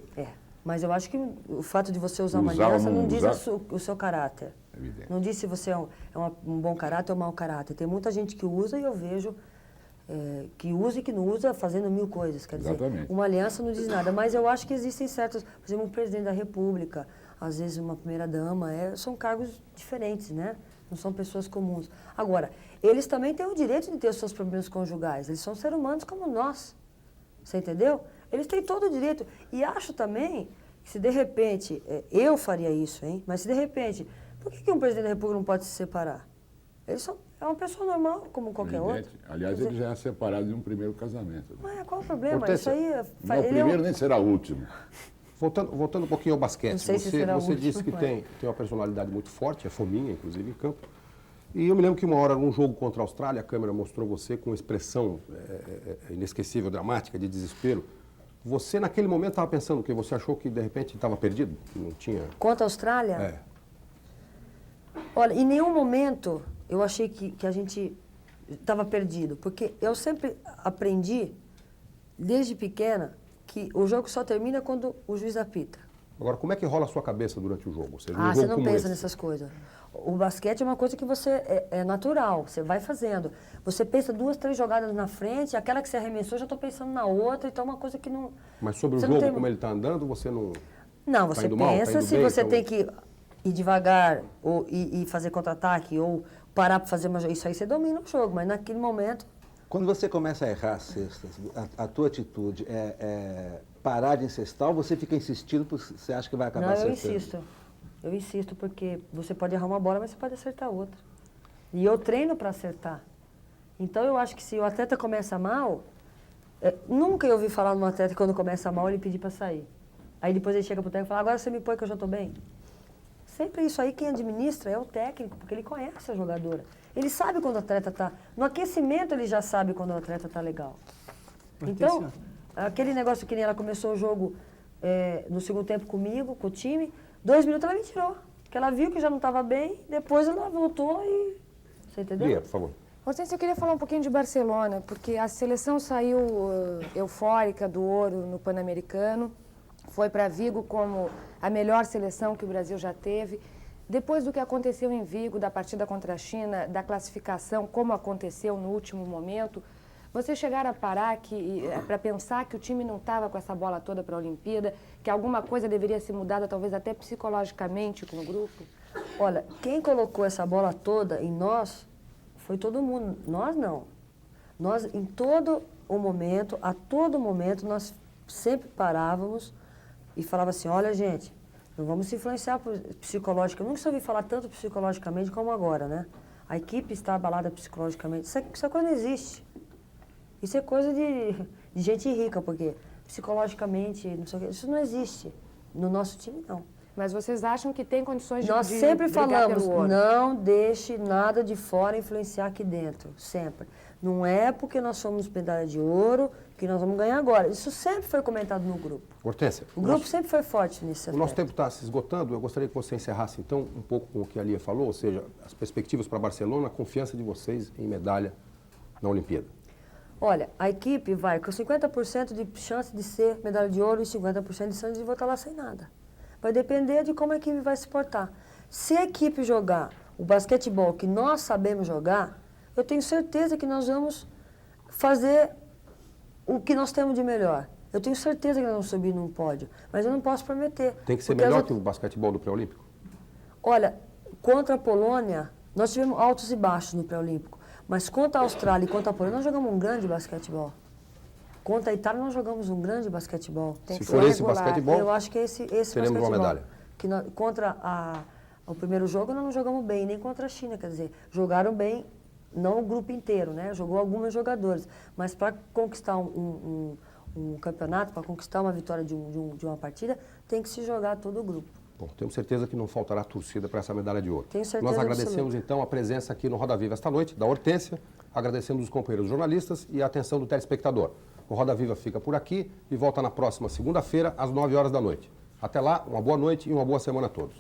Mas eu acho que o fato de você usar uma Usar ou aliança não não diz usar? o seu caráter. Evidente. Não diz se você é um bom caráter ou um mau caráter. Tem muita gente que usa e eu vejo que usa e que não usa fazendo mil coisas. Quer dizer, Exatamente. uma aliança não diz nada. Mas eu acho que existem certos... Por exemplo, um presidente da República, às vezes uma primeira-dama, são cargos diferentes, né? Não são pessoas comuns. Agora, eles também têm o direito de ter os seus problemas conjugais. Eles são seres humanos como nós. Você entendeu? Eles têm todo o direito. E acho também que se de repente, eu faria isso, hein? Mas se de repente, por que um presidente da República não pode se separar? É uma pessoa normal, como qualquer evidente. outra. Aliás, Quer ele dizer, já é separado de um primeiro casamento. Mas qual o problema? Hortência, Isso aí Não, o primeiro nem será o último. Voltando um pouquinho ao basquete, Não sei se será o você último, disse que mas- tem uma personalidade muito forte, é fominha, inclusive, em campo. E eu me lembro que uma hora, num jogo contra a Austrália, a câmera mostrou você com uma expressão inesquecível, dramática, de desespero. Você, naquele momento, estava pensando o quê? Você achou que, de repente, estava perdido? Não tinha... Contra a Austrália? É. Olha, em nenhum momento eu achei que a gente estava perdido, porque eu sempre aprendi, desde pequena, que o jogo só termina quando o juiz apita. Agora, como é que rola a sua cabeça durante o jogo? Ou seja, num Ah, jogo você não como pensa esse. nessas coisas. O basquete é uma coisa que você é natural, você vai fazendo. Você pensa 2, 3 jogadas na frente, aquela que você arremessou, já estou pensando na outra, então é uma coisa que não... Mas sobre o você não jogo, tem- como ele está andando, você não... Não, Tá você indo mal, tá pensa indo se bem, você então- tem que ir devagar ou e fazer contra-ataque ou parar para fazer uma... Isso aí você domina o jogo, mas naquele momento... Quando você começa a errar as cestas, a tua atitude é parar de encestar ou você fica insistindo porque você acha que vai acabar Não, eu acertando? insisto. Eu insisto porque você pode errar uma bola, mas você pode acertar outra. E eu treino para acertar. Então eu acho que se o atleta começa mal, nunca eu ouvi falar de um atleta que quando começa mal ele pedir para sair. Aí depois ele chega pro técnico e fala, agora você me põe que eu já estou bem. Sempre isso aí, quem administra é o técnico, porque ele conhece a jogadora. Ele sabe quando o atleta está... No aquecimento ele já sabe quando o atleta está legal. Então, aquele negócio que nem ela começou o jogo no segundo tempo comigo, com o time, 2 minutos ela me tirou. Porque ela viu que já não estava bem, depois ela voltou e... Você entendeu? Lia, por favor. Hortência, eu queria falar um pouquinho de Barcelona, porque a seleção saiu eufórica do ouro no Pan-Americano, foi para Vigo como a melhor seleção que o Brasil já teve. Depois do que aconteceu em Vigo, da partida contra a China, da classificação, como aconteceu no último momento, vocês chegaram a parar para pensar que o time não estava com essa bola toda para a Olimpíada, que alguma coisa deveria ser mudada, talvez até psicologicamente com o grupo? Olha, quem colocou essa bola toda em nós foi todo mundo. Nós não. Nós, em todo o momento, a todo momento, nós sempre parávamos e falava assim, olha, gente, não vamos se influenciar psicologicamente. Eu nunca ouvi falar tanto psicologicamente como agora, né? A equipe está abalada psicologicamente. Isso coisa não existe. Isso é coisa de gente rica, porque psicologicamente, não sei o quê. Isso não existe. No nosso time, não. Mas vocês acham que tem condições de Nós sempre brigar falamos, pelo ouro? não deixe nada de fora influenciar aqui dentro, sempre. Não é porque nós somos medalha de ouro que nós vamos ganhar agora. Isso sempre foi comentado no grupo. Hortência, O grupo sempre foi forte nisso. o nosso tempo está se esgotando. Eu gostaria que você encerrasse, então, um pouco com o que a Lia falou, ou seja, as perspectivas para Barcelona, a confiança de vocês em medalha na Olimpíada. Olha, a equipe vai com 50% de chance de ser medalha de ouro e 50% de chance de voltar lá sem nada. Vai depender de como a equipe vai se portar. Se a equipe jogar o basquetebol que nós sabemos jogar, eu tenho certeza que nós vamos fazer o que nós temos de melhor. Eu tenho certeza que nós vamos subir num pódio, mas eu não posso prometer. Tem que ser melhor que o basquetebol do pré-olímpico? Olha, contra a Polônia, nós tivemos altos e baixos no pré-olímpico, mas contra a Austrália e contra a Polônia, nós jogamos um grande basquetebol. Contra a Itália, nós jogamos um grande basquetebol. Se for esse basquetebol, eu acho que esse teremos basquetebol. uma medalha. Que contra o primeiro jogo, nós não jogamos bem, nem contra a China, quer dizer, jogaram bem, não o grupo inteiro, né? Jogou alguns jogadores, mas para conquistar um campeonato, para conquistar uma vitória de uma partida, tem que se jogar todo o grupo. Bom, temos certeza que não faltará torcida para essa medalha de ouro. Tenho certeza Nós agradecemos, absoluta. então, a presença aqui no Roda Viva esta noite, da Hortência, agradecemos os companheiros jornalistas e a atenção do telespectador. O Roda Viva fica por aqui e volta na próxima segunda-feira, às 9 horas da noite. Até lá, uma boa noite e uma boa semana a todos.